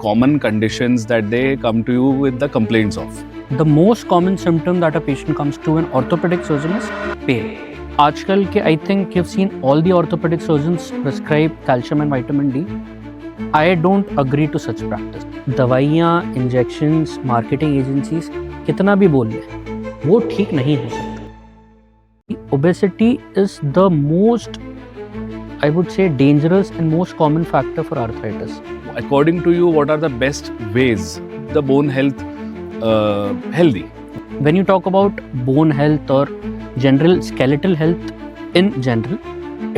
common conditions that they come to you with the complaints of? The most common symptom that a patient comes to an orthopedic surgeon is pain. आजकल के I think you've seen all the orthopedic surgeons prescribe calcium and vitamin D. I don't agree to such practice. दवाइयाँ, injections, marketing agencies कितना भी बोल लें, वो ठीक नहीं हो सकता. Obesity is the most, I would say, dangerous and most common factor for arthritis. According to you, what are the best ways the bone health healthy? When you talk about bone health or general skeletal health in general,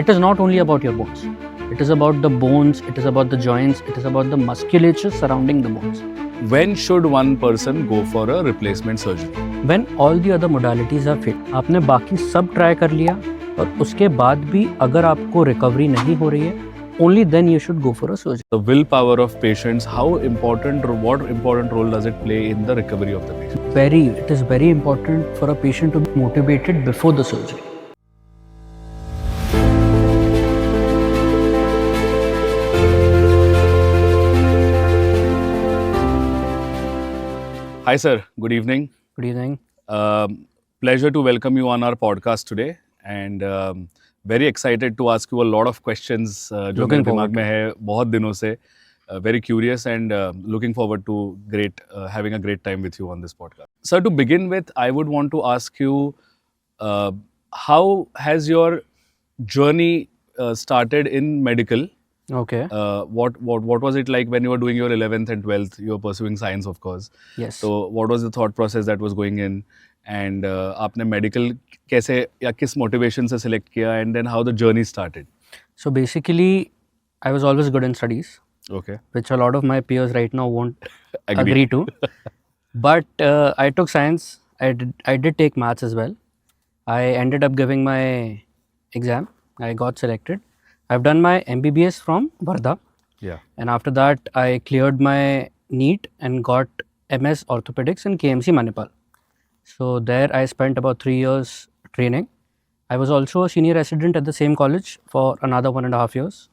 it is not only about your bones. It is about the bones, it is about the joints, it is about the musculature surrounding the bones. When should one person go for a replacement surgery? When all the other modalities are fit. आपने बाकी सब try कर लिया और उसके बाद भी अगर आपको रिकवरी नहीं हो रही है, only then you should go for a surgery. The willpower of patients, how important or what important role does it play in the recovery of the patient? It is very important for a patient to be motivated before the surgery. Hi sir, good evening. Good evening. Pleasure to welcome you on our podcast today and very excited to ask you a lot of questions जो मेरे दिमाग में है बहुत दिनों से. Very curious and looking forward to having a great time with you on this podcast. Sir, to begin with, I would want to ask you how has your journey started in medical? Okay. What was it like when you were doing your 11th and 12th? You were pursuing science, of course. Yes. So what was the thought process that was going in? And आपने medical कैसे या किस motivation से select किया? And then how the journey started? So basically, I was always good in studies. Okay. Which a lot of my peers right now won't agree to. But I took science. I did take maths as well. I ended up giving my exam. I got selected. I've done my MBBS from Varda. Yeah. And after that, I cleared my NEET and got MS Orthopedics in KMC Manipal. So there I spent about 3 years training. I was also a senior resident at the same college for another 1.5 years.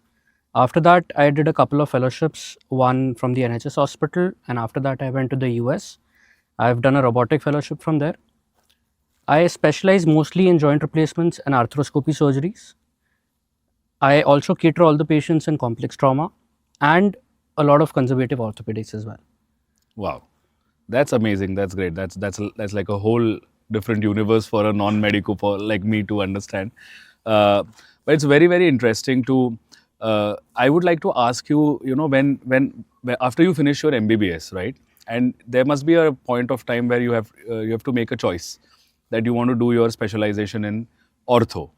After that, I did a couple of fellowships, one from the NHS hospital, and after that I went to the US. I've done a robotic fellowship from there. I specialize mostly in joint replacements and arthroscopy surgeries. I also cater all the patients in complex trauma and a lot of conservative orthopedics as well. Wow, that's amazing. That's great. That's like a whole different universe for a non-medical like me to understand. But it's very, very interesting to. I would like to ask you, when after you finish your MBBS, right? And there must be a point of time where you have to make a choice that you want to do your specialization in ortho.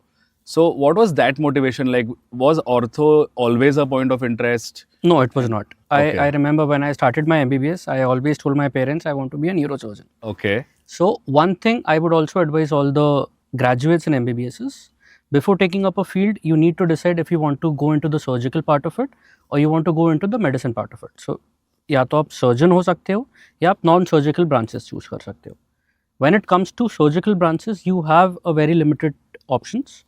So what was that motivation like? Was ortho always a point of interest? No, it was not. Okay. I remember when I started my MBBS, I always told my parents I want to be a neurosurgeon. Okay. So one thing I would also advise all the graduates in MBBS is, before taking up a field, you need to decide if you want to go into the surgical part of it or you want to go into the medicine part of it. So या तो आप surgeon हो सकते हो या आप non-surgical branches choose कर सकते हो. When it comes to surgical branches, you have a very limited options.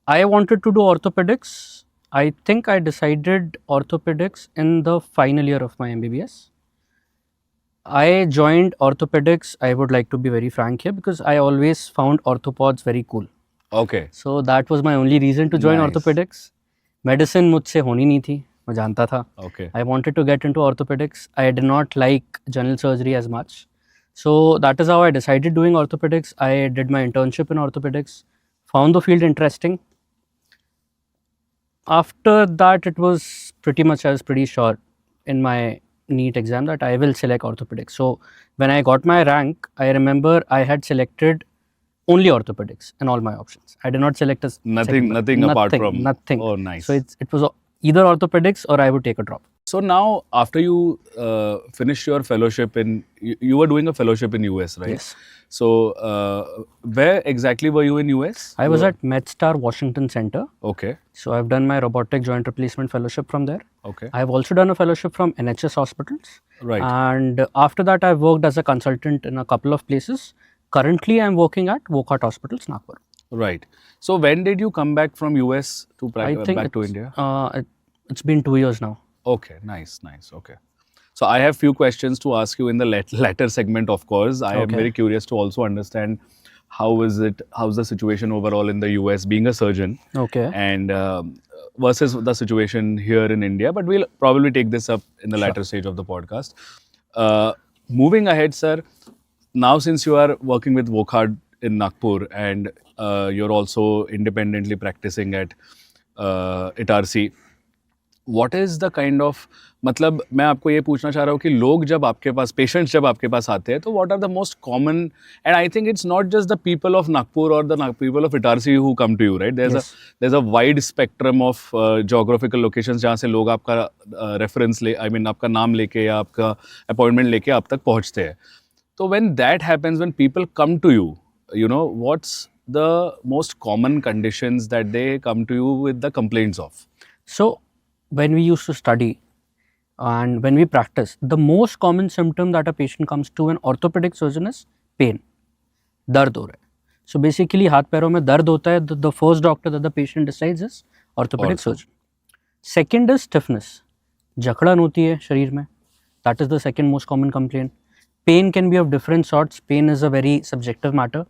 I wanted to do orthopedics. I think I decided orthopedics in the final year of my MBBS. I joined orthopedics, I would like to be very frank here, because I always found orthopods very cool. Okay. So that was my only reason to join Nice. orthopedics. Medicine मुझसे होनी नहीं थी, मैं जानता था. Okay. I wanted to get into orthopedics. I did not like general surgery as much. So that is how I decided doing orthopedics. I did my internship in orthopedics, found the field interesting. After that, it was pretty much, I was pretty sure in my NEET exam that I will select orthopedics. So when I got my rank, I remember I had selected only orthopedics in all my options. I did not select a Nothing apart from. Nothing. Oh, nice. So it was either orthopedics or I would take a drop. So now, after you finished your fellowship you were doing a fellowship in US, right? Yes. So where exactly were you in US? I was at MedStar Washington Center. Okay. So I've done my robotic joint replacement fellowship from there. Okay. I've also done a fellowship from NHS hospitals. Right. And after that, I've worked as a consultant in a couple of places. Currently, I'm working at Wockhardt Hospitals, Nagpur. Right. So when did you come back from US to I think back to India? It's been 2 years now. Okay, nice. Okay. So I have few questions to ask you in the latter segment, of course. I am Okay. very curious to also understand how's the situation overall in the US being a surgeon, Okay. and versus the situation here in India. But we'll probably take this up in the Sure. latter stage of the podcast. Moving ahead, sir, now since you are working with Wokhard in Nagpur and you're also independently practicing at Itarsi, what is the kind of, मतलब मैं आपको ये पूछना चाह रहा हूँ कि लोग जब आपके पास, पेशेंट्स जब आपके पास आते हैं, तो what are the most common, and I think it's not just the people of Nagpur or the people of Itarsi who come to you, right? Yes. There's a wide spectrum of geographical locations जहाँ से लोग आपका reference ले, I mean आपका नाम लेके या आपका appointment लेके आप तक पहुँचते हैं. So when that happens, when people come to you, you know, what's the most common conditions that they come to you with the complaints of? So, when we used to study and when we practice, the most common symptom that a patient comes to an orthopedic surgeon is pain. दर्द हो रहा है. So basically हाथ पैरों में दर्द होता है. The first doctor that the patient decides is orthopedic Ortho. surgeon. Second is stiffness. जकड़न होती है शरीर में. That is the second most common complaint. Pain can be of different sorts. Pain is a very subjective matter.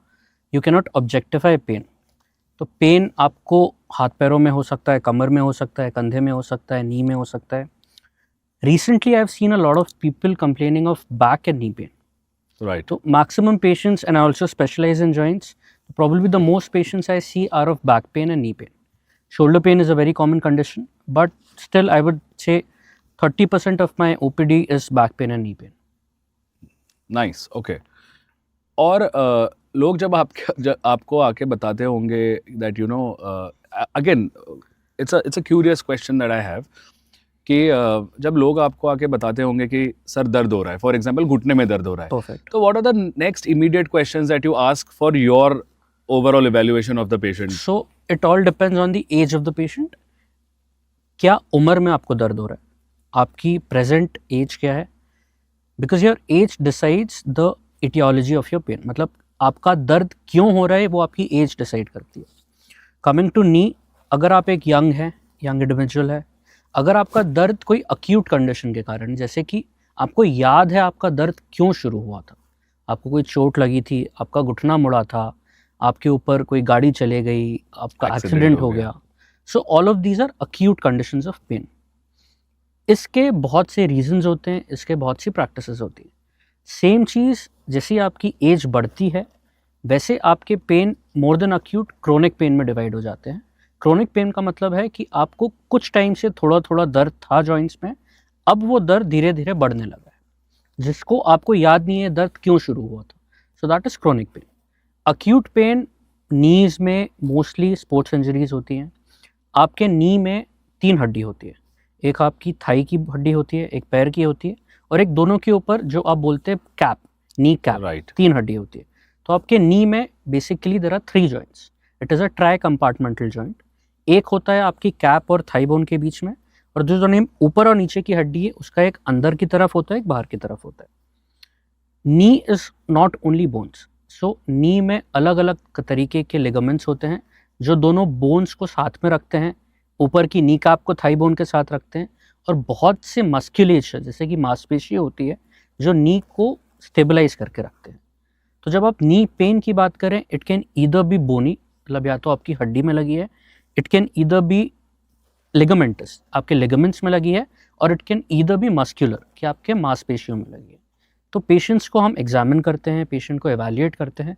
You cannot objectify pain. तो pen आपको हाथ पैरों में हो सकता है, कमर में हो सकता है, कंधे में हो सकता है, नी में हो सकता है. Recently, I've seen a lot of people complaining of back and knee pain. Right. So maximum patients, and I also specialize in joints. Probably the most patients I see are of back pain and knee pain. Shoulder pain is a very common condition, but still I would say 30% of my OPD is back pain and knee pain. Nice. Okay. और लोग जब आपको आके बताते होंगे that you know again it's a curious question that I have कि जब लोग आपको आके बताते होंगे कि सर दर्द हो रहा है, फॉर एग्जाम्पल घुटने में दर्द हो रहा है, Perfect. तो what are the next immediate questions that you ask for your overall evaluation of the patient? So it all depends on the age of the patient. क्या उम्र में आपको दर्द हो रहा है? आपकी present age क्या है? Because your age decides the etiology of your pain. मतलब आपका दर्द क्यों हो रहा है वो आपकी एज डिसाइड करती है. कमिंग टू नी, अगर आप एक यंग इंडिविजुअल है, अगर आपका दर्द कोई अक्यूट कंडीशन के कारण, जैसे कि आपको याद है आपका दर्द क्यों शुरू हुआ था, आपको कोई चोट लगी थी, आपका घुटना मुड़ा था, आपके ऊपर कोई गाड़ी चले गई, आपका एक्सीडेंट हो गया. So all of these are acute conditions of pain. इसके बहुत से रीजंस होते हैं, इसके बहुत सी प्रैक्टिसेस होती हैं. सेम चीज़ जैसे आपकी एज बढ़ती है वैसे आपके pain more than acute chronic pain में डिवाइड हो जाते हैं. क्रोनिक पेन का मतलब है कि आपको कुछ टाइम से थोड़ा थोड़ा दर्द था जॉइंट्स में, अब वो दर्द धीरे धीरे बढ़ने लगा है, जिसको आपको याद नहीं है दर्द क्यों शुरू हुआ था. So that is chronic pain. Acute pain knees में मोस्टली स्पोर्ट्स इंजरीज होती हैं. आपके नी में 3 हड्डी होती है. एक आपकी थाई की हड्डी होती है, एक पैर की होती है, और एक दोनों के ऊपर जो आप बोलते हैं कैप, नी कैप. Right. 3 हड्डी होती है. तो आपके नी में basically there are 3 joints. It is a tri compartmental joint. एक होता है आपकी कैप और थाई बोन के बीच में, और जो दोनों ऊपर और नीचे की हड्डी है उसका एक अंदर की तरफ होता है, एक बाहर की तरफ होता है. नी इज़ नॉट ओनली बोन्स. सो नी में अलग अलग तरीके के लिगामेंट्स होते हैं जो दोनों बोन्स को साथ में रखते हैं. ऊपर की नी कैप को थाई बोन के साथ रखते हैं, और बहुत से मस्क्यूलेचर जैसे कि मांसपेशी होती है जो नी को स्टेबलाइज करके रखते हैं. तो जब आप नी पेन की बात करें, इट कैन ईदर बी बोनी, मतलब या तो आपकी हड्डी में लगी है, it can either be ligamentous, आपके लिगामेंट्स में लगी है, और it can either be muscular, कि आपके मांसपेशियों में लगी है. तो पेशेंट्स को हम एग्जामिन करते हैं, पेशेंट को एवेल्युएट करते हैं,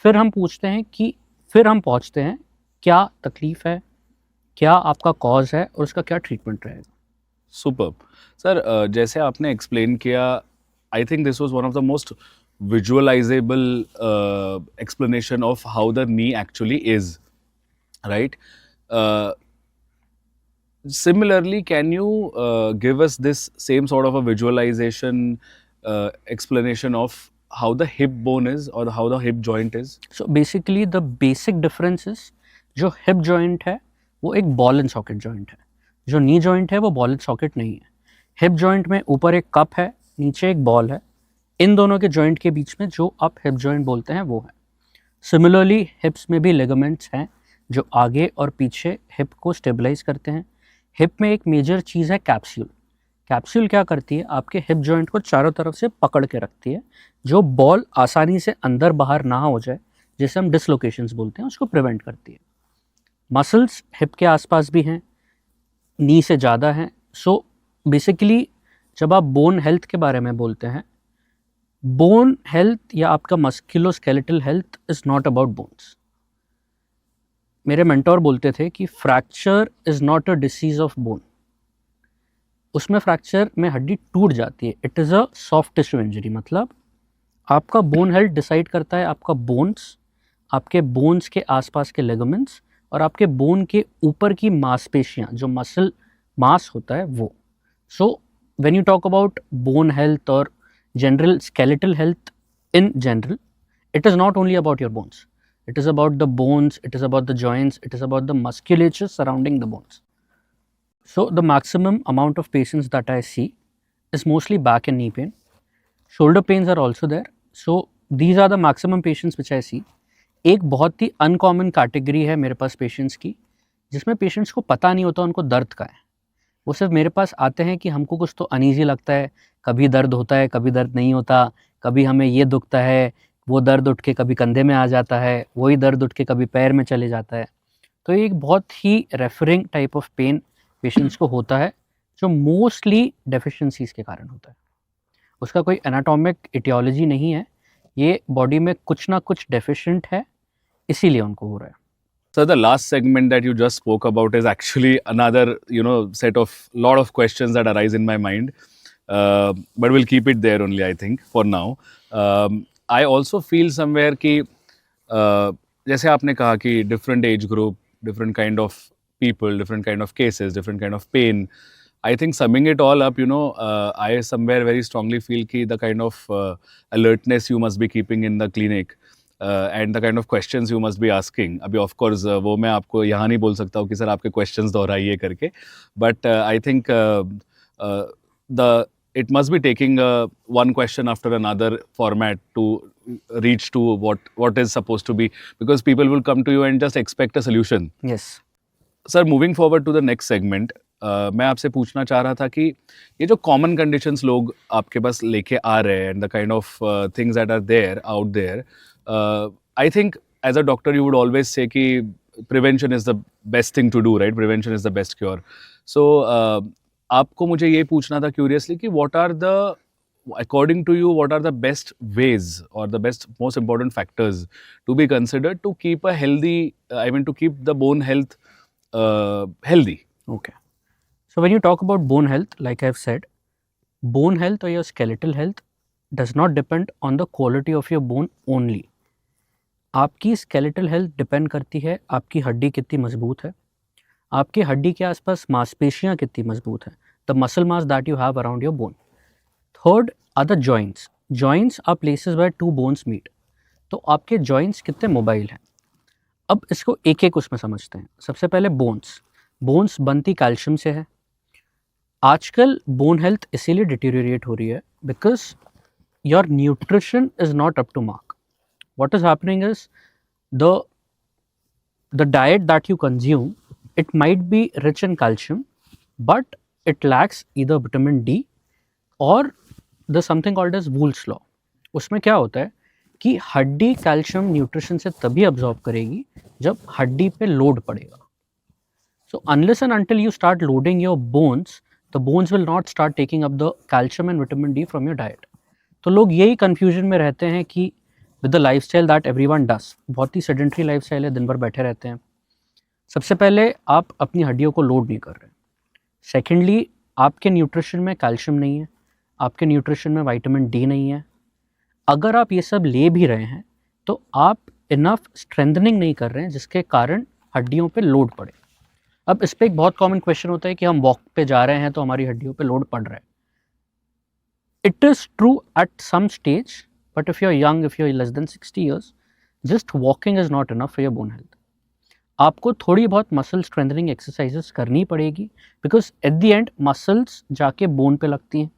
फिर हम पूछते हैं कि फिर हम पहुंचते हैं क्या तकलीफ़ है, क्या आपका कॉज है, और उसका क्या ट्रीटमेंट रहेगा. Superb sir. जैसे आपने एक्सप्लेन किया, I think this was one of the most visualizable explanation of how the knee actually is, right? Similarly, can you give us this same sort of a visualization explanation of how the hip bone is or how the hip joint is? So basically the basic difference is, जो hip joint है वो एक ball and socket joint है, जो knee joint है वो ball and socket नहीं है. hip joint में ऊपर एक cup है, नीचे एक ball है. इन दोनों के जॉइंट के बीच में जो आप हिप जॉइंट बोलते हैं वो है. सिमिलरली हिप्स में भी लिगामेंट्स हैं जो आगे और पीछे हिप को स्टेबलाइज करते हैं. हिप में एक मेजर चीज़ है कैप्सूल. कैप्सूल क्या करती है, आपके हिप जॉइंट को चारों तरफ से पकड़ के रखती है, जो बॉल आसानी से अंदर बाहर ना हो जाए, जिसे हम डिसलोकेशंस बोलते हैं, उसको प्रिवेंट करती है। मसल्स हिप के आसपास भी हैं, नी से ज़्यादा हैं। सो बेसिकली जब आप बोन हेल्थ के बारे में बोलते हैं, बोन हेल्थ या आपका musculoskeletal health is not about bones. मेरे मेंटोर बोलते थे कि fracture is not a disease of bone. उसमें फ्रैक्चर में हड्डी टूट जाती है, it is a soft tissue injury. मतलब आपका बोन हेल्थ डिसाइड करता है आपका बोन्स, आपके बोन्स के आसपास के लिगामेंट्स और आपके बोन के ऊपर की मांसपेशियाँ, जो मसल मास होता है वो। So when you talk about bone health और general skeletal health in general, it is not only about your bones. It is about the bones, it is about the joints, it is about the musculature surrounding the bones. So the maximum amount of patients that I see is mostly back and knee pain. Shoulder pains are also there. So these are the maximum patients which I see. एक बहुत ही uncommon category है मेरे पास patients की, जिसमें patients को पता नहीं होता उनको दर्द का है। वो सिर्फ मेरे पास आते हैं कि हमको कुछ तो अनईजी लगता है, कभी दर्द होता है, कभी दर्द नहीं होता, कभी हमें ये दुखता है, वो दर्द उठ के कभी कंधे में आ जाता है, वही दर्द उठ के कभी पैर में चले जाता है। तो ये एक बहुत ही referring type of pain patients को होता है, जो मोस्टली डेफिशिएंसीज़ के कारण होता है। उसका कोई एनाटॉमिक इटियोलॉजी नहीं है, ये बॉडी में कुछ ना कुछ डेफिशिएंट है, इसीलिए उनको हो रहा है। So the last segment that you just spoke about is actually another, set of lot of questions that arise in my mind. But we'll keep it there only, I think, for now. I also feel somewhere कि जैसे आपने कहा कि different age group, different kind of people, different kind of cases, different kind of pain. I think summing it all up, I somewhere very strongly feel कि the kind of alertness you must be keeping in the clinic. And the kind of questions you must be asking. अभी of course वो मैं आपको यहाँ नहीं बोल सकता हूँ कि सर आपके क्वेश्चंस दोहराइए करके, but I think the it must be taking one question after another format to reach to what is supposed to be, because people will come to you and just expect a solution. Yes. Sir moving forward to the next segment, मैं आपसे पूछना चाह रहा था कि ये जो common conditions लोग आपके पास लेके आ रहे हैं and the kind of things that are there out there, I think as a doctor you would always say कि prevention is the best thing to do, right? Prevention is the best cure. So आपको मुझे ये पूछना था curiously कि what are the, according to you, what are the best ways or the best most important factors to be considered to keep a healthy, to keep the bone health healthy? Okay. So when you talk about bone health, like I've said, bone health or your skeletal health does not depend on the quality of your bone only. आपकी skeletal health depend करती है आपकी हड्डी कितनी मजबूत है, आपकी हड्डी के आसपास मांसपेशियाँ कितनी मजबूत हैं, the muscle mass that you have around your bone. Third are the joints. Joints are places where two bones meet. तो आपके joints कितने मोबाइल हैं. अब इसको एक एक उसमें समझते हैं. सबसे पहले बोन्स बनती कैल्शियम से है. आजकल बोन हेल्थ इसीलिए डिटीरियोरेट हो रही है because your nutrition is not up to mark. What is happening is the diet that you consume, it might be rich in calcium but it lacks either vitamin D और the something called as Wolff's law. उसमें क्या होता है कि हड्डी calcium nutrition से तभी absorb करेगी जब हड्डी पे लोड पड़ेगा. So unless and until you start loading your bones, the bones will not start taking up the calcium and vitamin D from your diet. तो लोग यही confusion में रहते हैं कि with the lifestyle that everyone does, बहुत ही sedentary lifestyle है, दिन भर बैठे रहते हैं. सबसे पहले आप अपनी हड्डियों को लोड नहीं कर रहे. सेकेंडली आपके न्यूट्रिशन में कैल्शियम नहीं है, आपके न्यूट्रिशन में विटामिन डी नहीं है. अगर आप ये सब ले भी रहे हैं तो आप इनफ स्ट्रेंथनिंग नहीं कर रहे हैं जिसके कारण हड्डियों पे लोड पड़े. अब इस पर एक बहुत कॉमन क्वेश्चन होता है कि हम वॉक पे जा रहे हैं तो हमारी हड्डियों पे लोड पड़ रहा है. It is true at some stage, but if you are young, if you are less than 60 years, just walking is not enough for your bone health. आपको थोड़ी बहुत मसल स्ट्रेंथनिंग एक्सरसाइजेस करनी पड़ेगी because at the end muscles जाके bone पे लगती हैं.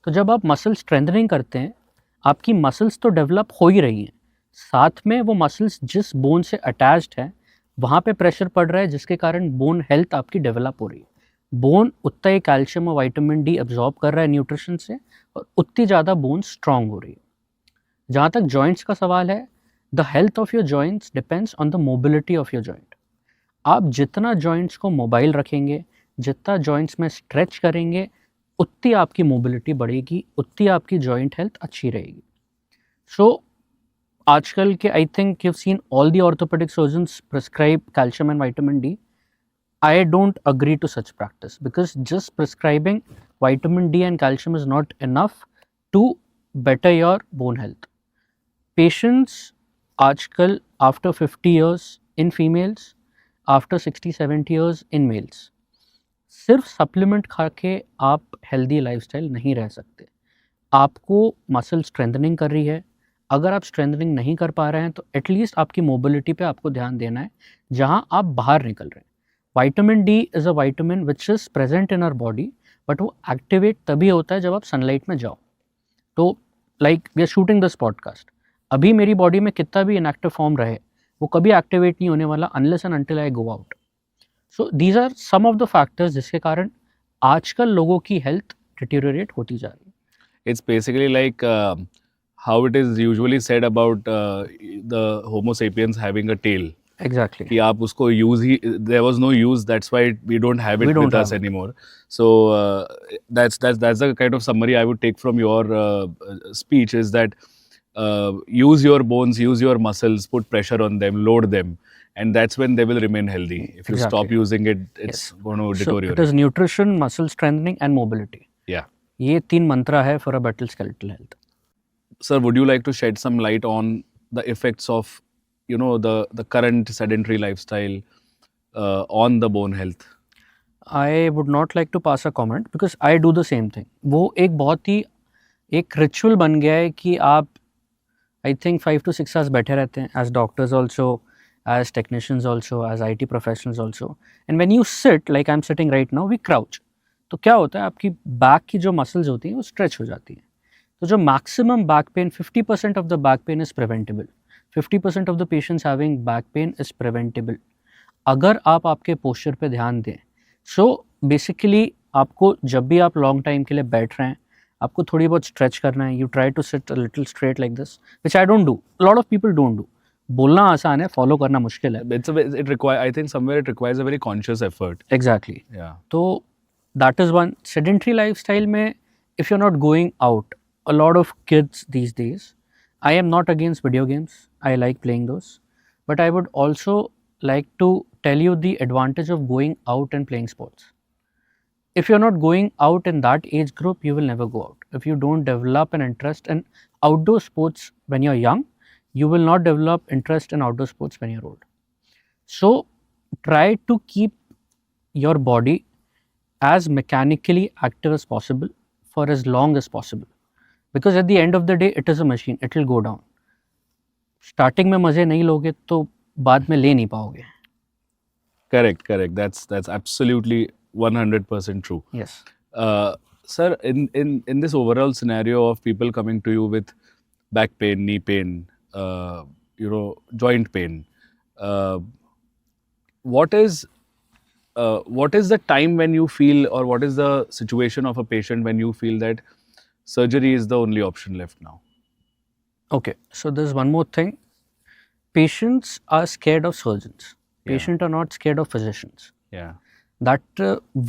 तो जब आप मसल स्ट्रेंथनिंग करते हैं, आपकी मसल्स तो डेवलप हो ही रही हैं, साथ में वो मसल्स जिस बोन से अटैच्ड है वहाँ पे प्रेशर पड़ रहा है जिसके कारण बोन हेल्थ आपकी डेवलप हो रही है. बोन उतना ही कैल्शियम और विटामिन डी एब्जॉर्ब कर रहा है न्यूट्रिशन से, और उतनी ज़्यादा बोन स्ट्रांग हो रही है. जहाँ तक जॉइंट्स का सवाल है, the health of your joints depends on the mobility of your joint. आप जितना जॉइंट्स को मोबाइल रखेंगे, जितना जॉइंट्स में स्ट्रेच करेंगे, उतनी आपकी मोबिलिटी बढ़ेगी, उतनी आपकी जॉइंट हेल्थ अच्छी रहेगी. सो आजकल के I think you seen all the orthopaedic surgeons prescribe calcium and vitamin D. I don't agree to such practice, because just prescribing vitamin D and calcium is not enough to better your bone health. Patients आजकल after 50 years in females, after 60-70 years in males, सिर्फ supplement खा के आप healthy lifestyle नहीं रह सकते. आपको muscle strengthening कर रही है. अगर आप स्ट्रेंथनिंग नहीं कर पा रहे हैं तो एटलीस्ट आपकी मोबिलिटी पे आपको ध्यान देना है जहाँ आप बाहर निकल रहे हैं. Vitamin D is a vitamin which is present in our body, but वो एक्टिवेट तभी होता है जब आप सनलाइट में जाओ. तो like we are shooting this podcast, अभी मेरी बॉडी में कितना भी इनएक्टिव फॉर्म रहे, वो कभी एक्टिवेट नहीं होने वाला unless and until I go out. So these are some of the factors जिसके कारण आजकल लोगों की हेल्थ डिटेरियोरेट होती जा रही है. It's basically like how it is usually said about the Homo sapiens having a tail. Exactly. कि आप उसको use he there was no use, that's why we don't have it We don't with us have it. anymore. So that's the kind of summary I would take from your speech, is that use your bones, use your muscles, put pressure on them, load them, and that's when they will remain healthy. If you stop Exactly. using it, it's going to So deteriorate. it is nutrition, muscle strengthening and mobility. Yeah. ये 3 मंत्रा है for a better skeletal health. Sir, would you like to shed some light on the effects of, you know, the current sedentary lifestyle on the bone health? I would not like to pass a comment because I do the same thing. वो एक बहुत ही एक ritual बन गया है कि आप I think 5 to 6 hours बैठे रहते हैं as doctors also, as technicians also, as IT professionals also. And when you sit like I am sitting right now, we crouch. तो क्या होता है, आपकी बैक की जो मसल्स होती हैं वो स्ट्रेच हो जाती हैं. तो जो maximum back pain, 50% of the back pain is preventable. 50% of the patients having back pain is preventable अगर आप आपके पोस्चर पे ध्यान दें. सो बेसिकली आपको जब भी आप लॉन्ग टाइम के लिए बैठ रहे हैं, आपको थोड़ी बहुत स्ट्रेच करना है. You try to sit a little straight like this, which I don't do, lot of people don't do. बोलना आसान है, फॉलो करना मुश्किल है. I think somewhere it requires a very conscious effort. Exactly. Yeah. तो that is one. Sedentary lifestyle में if you are not going out, a lot of kids these days, I am not against video games, I like playing those, but I would also like to tell you the advantage of going out and playing sports. If you're not going out in that age group, you will never go out. If you don't develop an interest in outdoor sports when you're young, you will not develop interest in outdoor sports when you're old. So try to keep your body as mechanically active as possible for as long as possible, because at the end of the day it is a machine, it will go down. Starting में मज़े नहीं लोगे तो बाद में ले नहीं पाओगे. Correct. That's absolutely 100% true. Yes. Sir, in this overall scenario of people coming to you with back pain, knee pain, joint pain, what is the time when you feel, or what is the situation of a patient when you feel that surgery is the only option left now? Okay, so there's one more thing. Patients are scared of surgeons. Patients are not scared of physicians. Yeah. That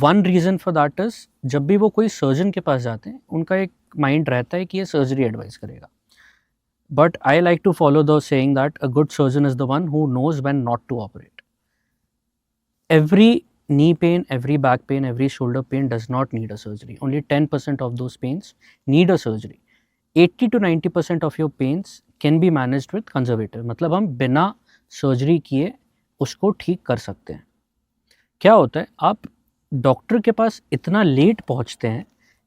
one reason for that is जब भी वो कोई surgeon के पास जाते हैं, उनका एक mind रहता है कि ये सर्जरी एडवाइस करेगा. But I like to follow the saying that a good surgeon is the one who knows when not to operate. Every knee pain, every back pain, every shoulder pain does not need a surgery. Only 10% of those pains need a surgery. 80 to 90% of your pains can be managed with conservative. मतलब हम बिना surgery किए उसको ठीक कर सकते हैं. क्या होता है, आप डॉक्टर के पास इतना लेट पहुंचते हैं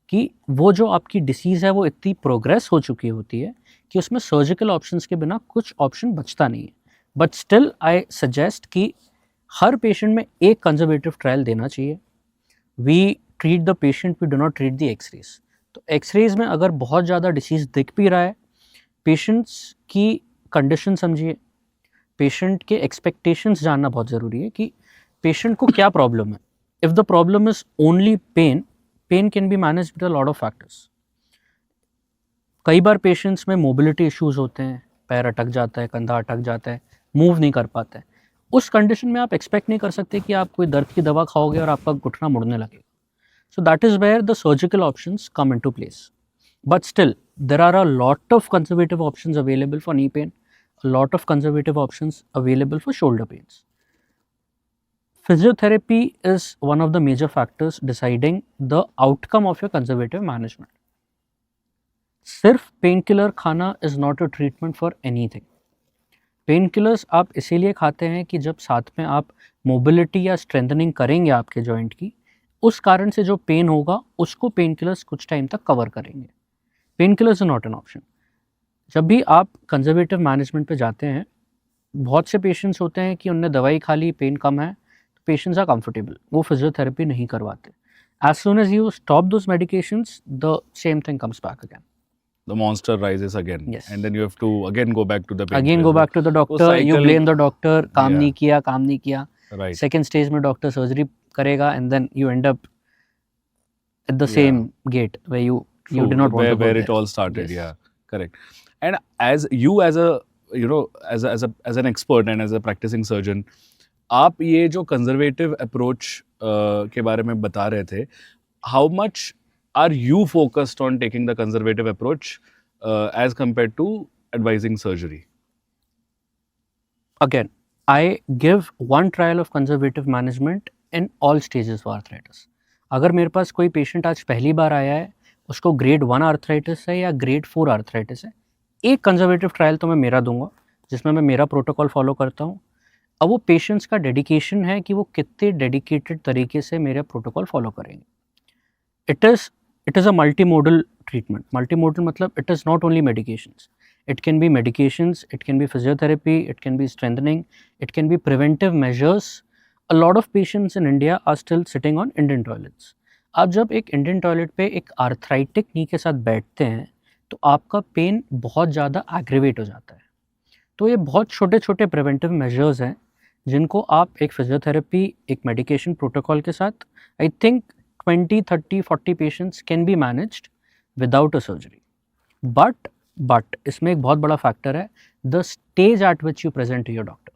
कि वो जो आपकी डिसीज़ है वो इतनी प्रोग्रेस हो चुकी होती है कि उसमें सर्जिकल ऑप्शंस के बिना कुछ ऑप्शन बचता नहीं है. बट स्टिल आई सजेस्ट कि हर पेशेंट में एक कंजर्वेटिव ट्रायल देना चाहिए. We treat the patient, we do not treat the X-rays. तो एक्सरेज में अगर बहुत ज़्यादा डिसीज़ दिख भी रहा है, पेशेंट्स की कंडीशन समझिए, पेशेंट के एक्सपेक्टेशंस जानना बहुत ज़रूरी है कि पेशेंट को क्या प्रॉब्लम है. if the problem is only pain, pain can be managed with a lot of factors. कई बार पेशेंट्स में मोबिलिटी इश्यूज होते हैं, पैर अटक जाता है, कंधा अटक जाता है, मूव नहीं कर पाते हैं. उस कंडीशन में आप एक्सपेक्ट नहीं कर सकते कि आप कोई दर्द की दवा खाओगे और आपका घुटना मुड़ने लगेगा. So that is where the surgical options come into place. But still there are a lot of conservative options available for knee pain, a lot of conservative options available for shoulder pains. Physiotherapy is one of the major factors deciding the outcome of your conservative management. सिर्फ pain killer खाना is not a treatment for anything. Pain killers आप इसीलिए खाते हैं कि जब साथ में आप मोबिलिटी या स्ट्रेंथनिंग करेंगे आपके जॉइंट की, उस कारण से जो पेन होगा उसको पेन किलर्स कुछ टाइम तक कवर करेंगे. Painkillers are not an option. जब भी आप कंजर्वेटिव मैनेजमेंट पे जाते हैं, बहुत से पेशेंट्स होते हैं कि उनने दवाई खा ली, पेन कम है, तो पेशेंट्स आर कंफर्टेबल, वो फिजियोथेरेपी नहीं करवाते. As soon as you stop those medications, the same thing comes back again. The monster rises again. Yes. And then you have to again go back to the pain. Again go back to the doctor, you cycle- blame the doctor, काम Yeah. नहीं किया. Right. Second stage में doctor surgery करेगा and then you end up at the same gate where you True, did not want to go where there. it all started. Yes. Yeah, correct. And as you as a as an expert and as a practicing surgeon, आप ये जो conservative approach के बारे में बता रहे थे, how much are you focused on taking the conservative approach as compared to advising surgery? Again, I give one trial of conservative management in all stages of arthritis. अगर मेरे पास कोई पेशेंट आज पहली बार आया है, उसको ग्रेड 1 आर्थराइटिस है या ग्रेड 4 आर्थराइटिस है, एक कंजर्वेटिव ट्रायल तो मैं मेरा दूंगा जिसमें मैं मेरा प्रोटोकॉल फॉलो करता हूँ. अब वो पेशेंट्स का डेडिकेशन है कि वो कितने डेडिकेटेड तरीके से मेरा प्रोटोकॉल फॉलो करेंगे. It is a multimodal treatment. Multimodal मतलब it is not only medications. It can be medications, it can be physiotherapy, it can be strengthening, it can be preventive measures. A lot of patients in India are still sitting on Indian toilets. आप जब एक Indian toilet पे एक arthritic नी के साथ बैठते हैं तो आपका पेन बहुत ज़्यादा एग्रीवेट हो जाता है. तो ये बहुत छोटे छोटे प्रिवेंटिव मेजर्स हैं जिनको आप एक फिजियोथेरेपी, एक मेडिकेशन प्रोटोकॉल के साथ, I think 20, 30, 40 patients can be managed without a surgery. But इसमें एक बहुत बड़ा फैक्टर है the stage at which you present to your doctor.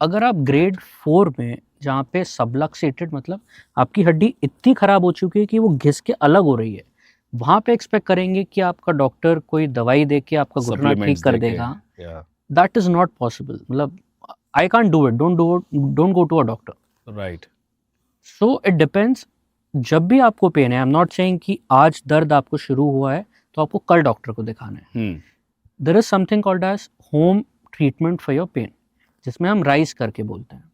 अगर आप ग्रेड 4 में, जहाँ पे सबलक्सेटेड मतलब आपकी हड्डी इतनी ख़राब हो चुकी है कि वो घिस के अलग हो रही है, वहाँ पे एक्सपेक्ट करेंगे कि आपका डॉक्टर कोई दवाई दे के आपका घुटना ठीक कर देगा. That is not possible. मतलब I can't do it. Don't go to a doctor. Right. So it depends. जब भी आपको पेन है, आई एम नॉट सेइंग कि आज दर्द आपको शुरू हुआ है तो आपको कल डॉक्टर को दिखाना है. There is something called as home treatment for your pain, जिसमें हम राइज करके बोलते हैं.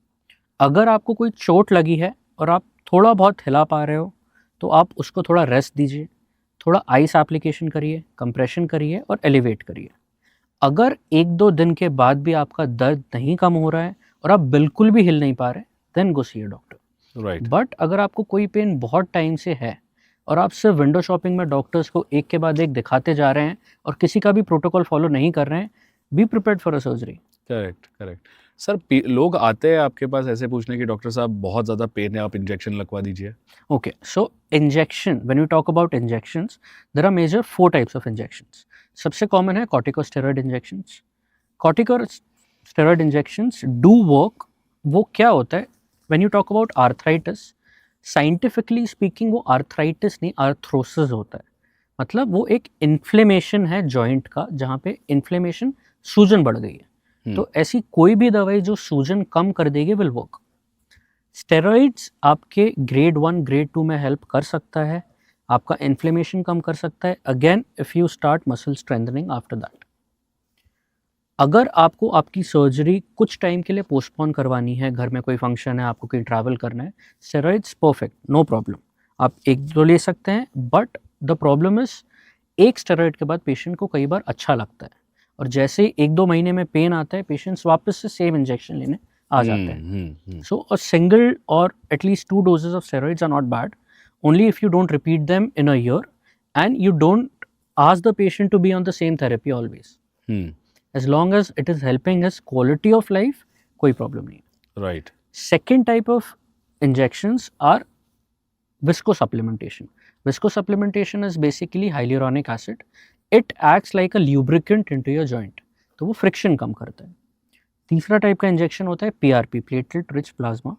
अगर आपको कोई चोट लगी है और आप थोड़ा बहुत हिला पा रहे हो तो आप उसको थोड़ा रेस्ट दीजिए, थोड़ा आइस एप्लीकेशन करिए, कंप्रेशन करिए और एलिवेट करिए. अगर 1-2 दिन के बाद भी आपका दर्द नहीं कम हो रहा है और आप बिल्कुल भी हिल नहीं पा रहे, then go see a doctor. Right. But अगर आपको कोई पेन बहुत टाइम से है और आप सिर्फ विंडो शॉपिंग में डॉक्टर्स को एक के बाद एक दिखाते जा रहे हैं और किसी का भी प्रोटोकॉल फॉलो नहीं कर रहे हैं, be prepared for a surgery. Correct. Sir, लोग आते हैं आपके पास ऐसे पूछने कि डॉक्टर साहब बहुत ज़्यादा पेन है, आप इंजेक्शन लगवा दीजिए. Okay, so injection, when you talk about injections, there are major 4 types of injections. सबसे कॉमन है corticosteroid injections. Corticosteroid injections do work. वो क्या होता है, when you talk about arthritis, scientifically speaking वो आर्थराइटिस नहीं, आर्थरोसिस होता है. मतलब वो एक इन्फ्लेमेशन है जॉइंट का, जहाँ पे इन्फ्लेमेशन, सूजन बढ़ गई है. तो ऐसी कोई भी दवाई जो सूजन कम कर देगी विल वर्क. स्टेरॉइड्स आपके ग्रेड 1, ग्रेड 2 में हेल्प कर सकता है, आपका इन्फ्लेमेशन कम कर सकता है, again if you start muscle strengthening after that. अगर आपको आपकी सर्जरी कुछ टाइम के लिए पोस्टपोन करवानी है, घर में कोई फंक्शन है, आपको कहीं ट्रैवल करना है, स्टेरॉइड्स परफेक्ट, नो प्रॉब्लम, आप 1-2 ले सकते हैं. बट द प्रॉब्लम इज़ एक स्टेरॉइड के बाद पेशेंट को कई बार अच्छा लगता है और जैसे ही 1-2 महीने में पेन आता है, पेशेंट्स वापस से सेम इंजेक्शन लेने आ जाते हैं. सो अ सिंगल और at least 2 doses of steroids are not bad, only if you don't repeat them in a year and you don't ask the patient to be on the same therapy always. As long as it is helping his quality of life, कोई problem नहीं. Right. Second type of injections are visco supplementation. Visco supplementation is basically hyaluronic acid. It acts like a lubricant into your joint. तो वो friction कम करता है. तीसरा type का injection होता है PRP, प्लेटलेट रिच प्लाज्मा.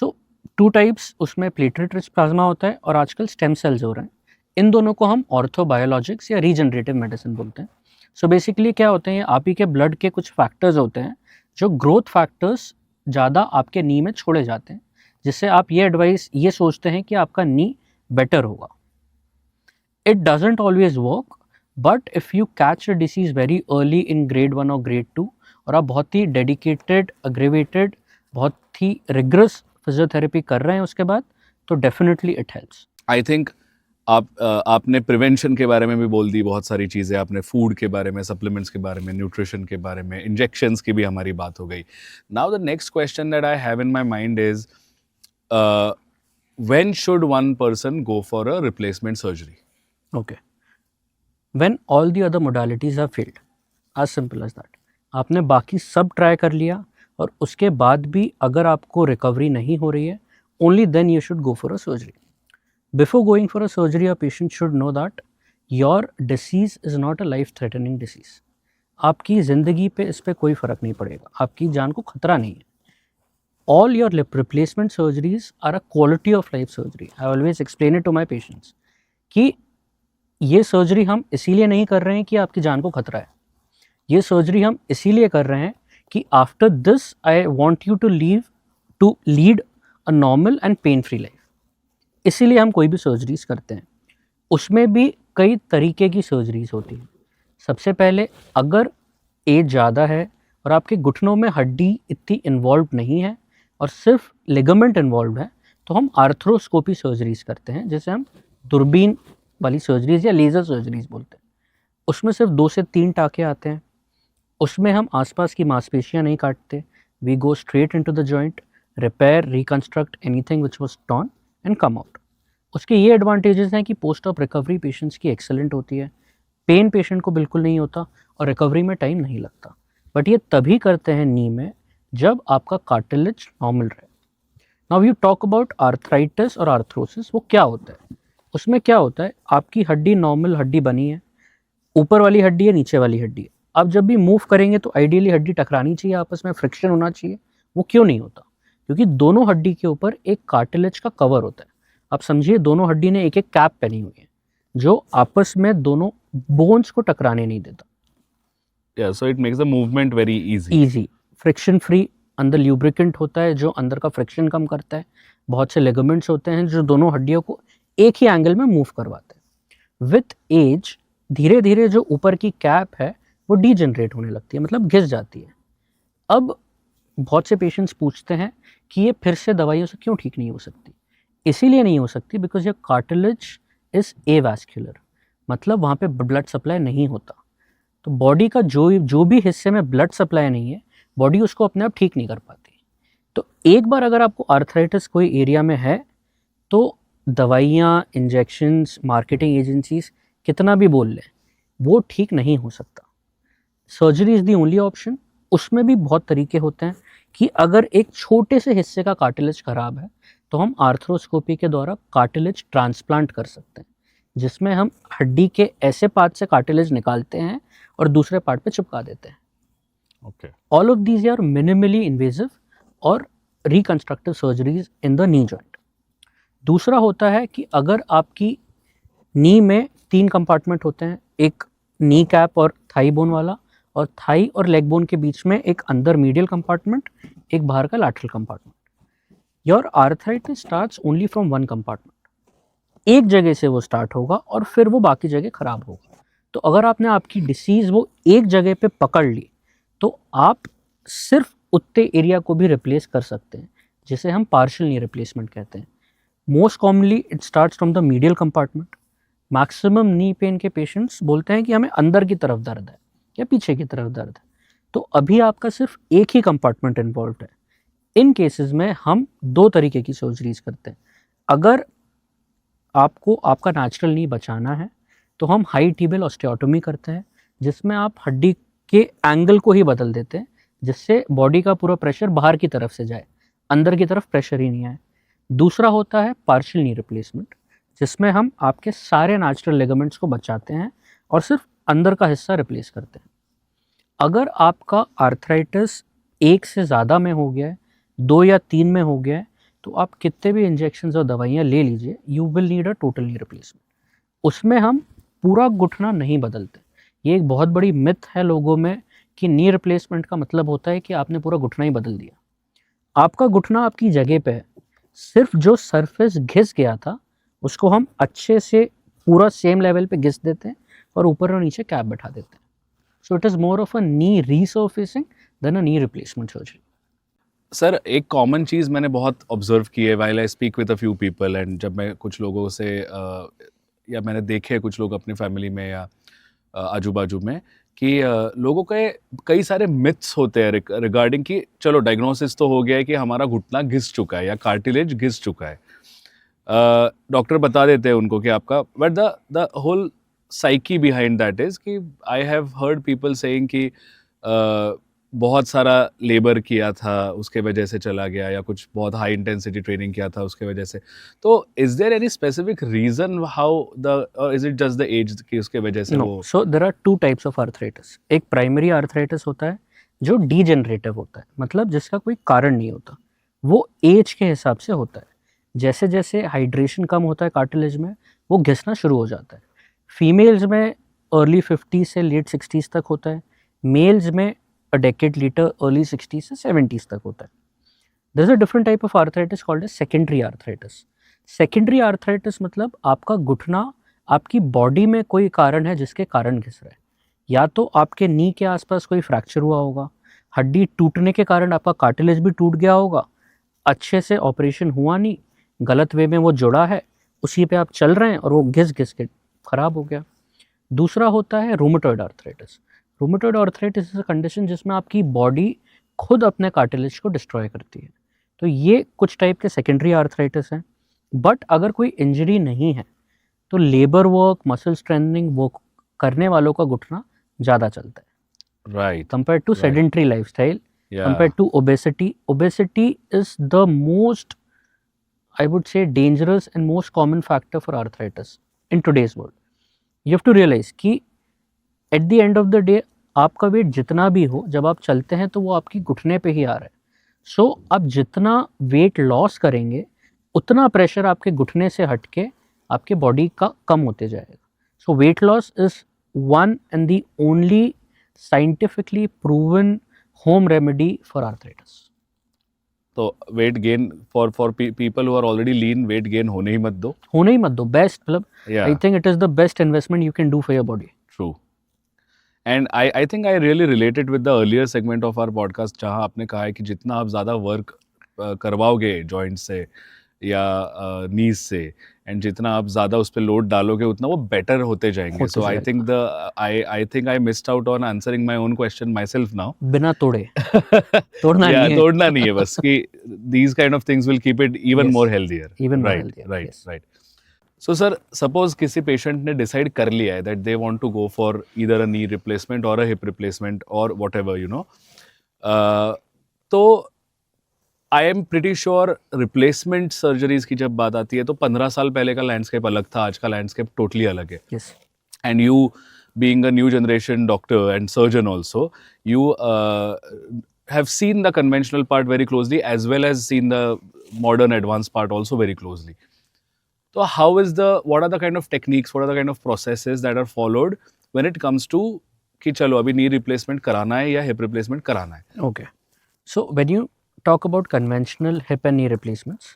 सो 2 टाइप्स उसमें प्लेटलेट रिच प्लाज्मा होता है और आजकल स्टेम सेल्स हो रहे हैं. इन दोनों को हम ऑर्थोबायोलॉजिक्स या रीजनरेटिव मेडिसिन बोलते हैं. सो बेसिकली क्या होते हैं, आप ही के ब्लड के कुछ फैक्टर्स होते हैं जो ग्रोथ फैक्टर्स ज़्यादा आपके नी में छोड़े जाते हैं, जिससे आप ये सोचते हैं कि आपका नी बेटर होगा. It doesn't always work, but if you catch a disease very early in grade 1 और ग्रेड 2 और आप बहुत ही डेडिकेटेड, अग्रेवेटेड, बहुत ही रिग्रस फिजियोथेरेपी कर रहे हैं उसके बाद, तो definitely it helps. I think आपने प्रिवेंशन के बारे में भी बोल दी बहुत सारी चीज़ें, आपने फूड के बारे में, सप्लीमेंट्स के बारे में, न्यूट्रिशन के बारे में, इंजेक्शंस की भी हमारी बात हो गई. Now the next question that I have in my mind is when should one person go for a replacement surgery? Okay, when all the other modalities have failed, as simple as that. आपने बाकी सब try कर लिया और उसके बाद भी अगर आपको रिकवरी नहीं हो रही है, only then you should go for a surgery. Before going for a surgery, a patient should know that your disease is not a life-threatening disease. आपकी ज़िंदगी पे इस पे कोई फ़र्क नहीं पड़ेगा, आपकी जान को खतरा नहीं है. All your replacement surgeries are a quality of life surgery. I always explain it to my patients कि ये सर्जरी हम इसीलिए नहीं कर रहे हैं कि आपकी जान को खतरा है. ये सर्जरी हम इसीलिए कर रहे हैं कि after this I want you to lead a normal and pain free life. इसीलिए हम कोई भी सर्जरीज करते हैं. उसमें भी कई तरीके की सर्जरीज होती हैं. सबसे पहले, अगर एज ज़्यादा है और आपके घुटनों में हड्डी इतनी इन्वॉल्व नहीं है और सिर्फ लिगामेंट इन्वॉल्व है, तो हम आर्थ्रोस्कोपी सर्जरीज करते हैं, जिसे हम दूरबीन वाली सर्जरीज या लेज़र सर्जरीज बोलते हैं. उसमें सिर्फ 2 से 3 टाँके आते हैं. उसमें हम आसपास की मांसपेशियाँ नहीं काटते. We go straight into the joint, repair, reconstruct anything which was torn and come out. उसके ये एडवांटेजेस हैं कि पोस्ट ऑफ रिकवरी पेशेंट्स की एक्सेलेंट होती है, पेन पेशेंट को बिल्कुल नहीं होता और रिकवरी में टाइम नहीं लगता. बट ये तभी करते हैं नी में जब आपका कार्टिलेज नॉर्मल रहे. Now you talk about arthritis और आर्थरोसिस. वो क्या होता है? उसमें क्या होता है, आपकी हड्डी नॉर्मल हड्डी बनी है, ऊपर वाली हड्डी है, नीचे वाली हड्डी है. आप जब भी मूव करेंगे तो आइडियली हड्डी टकरानी चाहिए, आपस में फ्रिक्शन होना चाहिए. वो क्यों नहीं होता? क्योंकि दोनों हड्डी के ऊपर एक कार्टिलेज का कवर होता है. आप समझिए, दोनों हड्डी ने एक एक कैप पहनी हुई है जो आपस में दोनों बोन्स को टकराने नहीं देता. Yeah, so it makes the movement very easy. Friction free. अंदर ल्यूब्रिकेंट होता है जो अंदर का फ्रिक्शन कम करता है. बहुत से लिगामेंट्स होते हैं जो दोनों हड्डियों को एक ही एंगल में मूव करवाते हैं. विथ एज धीरे धीरे जो ऊपर की कैप है वो डीजनरेट होने लगती है, मतलब घिस जाती है. अब बहुत से पेशेंट्स पूछते हैं कि ये फिर से दवाइयों से क्यों ठीक नहीं हो सकती? इसीलिए नहीं हो सकती बिकॉज योर कार्टिलेज इज़ एवास्क्यूलर, मतलब वहाँ पे ब्लड सप्लाई नहीं होता. तो बॉडी का जो भी हिस्से में ब्लड सप्लाई नहीं है, बॉडी उसको अपने आप ठीक नहीं कर पाती. तो एक बार अगर आपको आर्थराइटिस कोई एरिया में है तो दवाइयाँ, इंजेक्शंस, मार्केटिंग एजेंसीज कितना भी बोल लें, वो ठीक नहीं हो सकता. Surgery is the only option. उसमें भी बहुत तरीके होते हैं कि अगर एक छोटे से हिस्से का कार्टिलेज ख़राब है तो हम आर्थ्रोस्कोपी के द्वारा कार्टिलेज ट्रांसप्लांट कर सकते हैं, जिसमें हम हड्डी के ऐसे पार्ट से कार्टिलेज निकालते हैं और दूसरे पार्ट पे चिपका देते हैं. Okay. All of these are minimally invasive और reconstructive surgeries in the knee joint. दूसरा होता है कि अगर आपकी नी में 3 कंपार्टमेंट होते हैं, एक नी कैप और थाई बोन वाला, और थाई और लेग बोन के बीच में एक अंदर मीडियल कंपार्टमेंट, एक बाहर का lateral compartment. Your arthritis starts only from 1 compartment. एक जगह से वो स्टार्ट होगा और फिर वो बाकी जगह खराब होगा. तो अगर आपने आपकी डिसीज़ वो एक जगह पे पकड़ ली तो आप सिर्फ उतने एरिया को भी रिप्लेस कर सकते हैं, जिसे हम पार्शियल नी रिप्लेसमेंट कहते हैं. Most commonly it starts from the medial compartment. Maximum knee pain के पेशेंट्स बोलते हैं कि हमें अंदर की तरफ दर्द है या पीछे की तरफ दर्द है. तो अभी आपका सिर्फ एक ही कंपार्टमेंट इन्वॉल्व है. इन केसेस में हम 2 तरीके की सर्जरीज करते हैं. अगर आपको आपका नेचुरल नी बचाना है तो हम हाई टिबियल ऑस्टियोटोमी करते हैं, जिसमें आप हड्डी के एंगल को ही बदल देते हैं, जिससे बॉडी का पूरा प्रेशर बाहर की तरफ से जाए, अंदर की तरफ प्रेशर ही नहीं आए. दूसरा होता है पार्शियल नी रिप्लेसमेंट, जिसमें हम आपके सारे नेचुरल लिगामेंट्स को बचाते हैं और सिर्फ अंदर का हिस्सा रिप्लेस करते हैं। अगर आपका आर्थराइटिस 1 से ज़्यादा में हो गया है, 2 या 3 में हो गया है, तो आप कितने भी इंजेक्शंस और दवाइयाँ ले लीजिए, you will need a total knee replacement. उसमें हम पूरा घुटना नहीं बदलते। ये एक बहुत बड़ी मिथ है लोगों में कि नी रिप्लेसमेंट का मतलब होता है कि आपने पूरा घुटना ही बदल दिया। आपका घुटना आपकी जगह पे है, सिर्फ जो सरफेस घिस गया था उसको हम अच्छे से पूरा सेम लेवल पे घिस देते हैं और ऊपर और नीचे कैप बैठा देते हैं। So it is more of a knee resurfacing than a knee replacement surgery. Sir एक कॉमन चीज़ मैंने बहुत ऑब्जर्व की है while I speak with a few people, and जब मैं कुछ लोगों से या मैंने देखे कुछ लोग अपनी फैमिली में या आजू बाजू में कि लोगों के कई सारे मिथ्स होते हैं रिगार्डिंग कि चलो डायग्नोसिस तो हो गया है कि हमारा घुटना घिस चुका है या कार्टिलेज घिस चुका है, डॉक्टर बता देते हैं उनको कि आपका, but the whole psyche behind that is कि I have heard people saying कि बहुत सारा लेबर किया था उसके वजह से चला गया, या कुछ बहुत हाई इंटेंसिटी ट्रेनिंग किया था उसके वजह से। तो is there any specific reason how the, is it just the age कि उसके वजह से वो? So there are 2 types of arthritis. एक प्राइमरी आर्थराइटिस होता है जो डीजेनरेटिव होता है, मतलब जिसका कोई कारण नहीं होता, वो एज के हिसाब से होता है। जैसे जैसे हाइड्रेशन कम होता है कार्टिलेज में, वो घिसना शुरू हो जाता है। फीमेल्स में अर्ली 50 से लेट 60s तक होता है, मेल्स में a decade letter early 60s से 70s तक होता है। There is a different type of arthritis called as secondary arthritis. Secondary arthritis मतलब आपका घुटना आपकी बॉडी में कोई कारण है जिसके कारण घिस रहा है। या तो आपके नी के आसपास कोई फ्रैक्चर हुआ होगा, हड्डी टूटने के कारण आपका कार्टिलेज भी टूट गया होगा, अच्छे से ऑपरेशन हुआ नहीं, गलत वे में वो जुड़ा है, उसी पे आप चल रहे हैं और वो घिस घिस के खराब हो गया। दूसरा होता है rheumatoid arthritis. Rheumatoid arthritis is a condition जिसमें आपकी बॉडी खुद अपने कार्टिलेज को डिस्ट्रॉय करती है। तो ये कुछ टाइप के सेकेंडरी आर्थराइटिस हैं। बट अगर कोई इंजरी नहीं है तो labour work, muscle strengthening work करने वालों का घुटना ज़्यादा चलता है right, compared to sedentary lifestyle, या compared to obesity. Obesity is the most, I would say, dangerous and most common factor for arthritis in today's world. You have to realize कि at the end of the day आपका wait जितना भी हो, जब आप चलते हैं तो वो आपकी घुटने पे ही आ रहा है। सो आप जितना वेट लॉस करेंगे उतना प्रेशर आपके घुटने से हट के आपके बॉडी का कम होते जाएगा। So weight loss is one and the only scientifically proven home remedy for arthritis. तो weight gain for people who are already lean, weight gain होने ही मत दो। होने ही मत दो, बेस्ट, मतलब Yeah. I think it is the best investment you can do for your body. True. And I think I really related with the earlier segment of our podcast जहाँ आपने कहा है कि जितना आप ज़्यादा वर्क करवाओगे जॉइंट से या नीज से, एंड जितना आप ज़्यादा उस पर लोड डालोगे उतना वो बेटर होते जाएंगे। So I think I think I missed out on answering my own question myself now. बिना तोड़े तोड़ना Yeah, नहीं है। तोड़ना नहीं है बस कि these kind of things will keep it even Yes. more healthier. Even more Right, healthier, right, yes. right. So sir, suppose किसी patient ने decide कर लिया है that they want to go for either a knee replacement or a hip replacement or whatever, you know. तो I am pretty sure replacement surgeries की जब बात आती है तो 15 साल पहले का landscape अलग था, आज का landscape totally अलग है. Yes. And you being a new generation doctor and surgeon also, you have seen the conventional part very closely as well as seen the modern advanced part also very closely. So what are the kind of techniques, what are the kind of processes that are followed when it comes to कि चलो अभी knee replacement कराना है या hip replacement कराना है? Okay. So when you talk about conventional hip and knee replacements,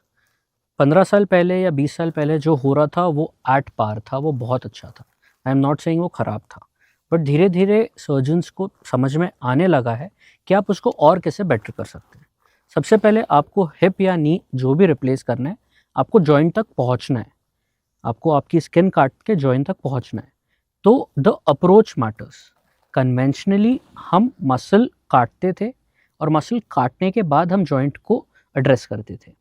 15 साल पहले या 20 साल पहले जो हो रहा था वो एट पार था, वो बहुत अच्छा था। आई एम नॉट सेइंग वो ख़राब था, बट धीरे धीरे सर्जन्स को समझ में आने लगा है कि आप उसको और कैसे बेटर कर सकते हैं। सबसे पहले आपको हिप या नी जो भी रिप्लेस करना है, आपको जॉइंट तक पहुंचना है, आपको आपकी स्किन काट के जॉइंट तक पहुंचना है। तो द अप्रोच मैटर्स। कन्वेंशनली हम मसल काटते थे और मसल काटने के बाद हम जॉइंट को एड्रेस करते थे।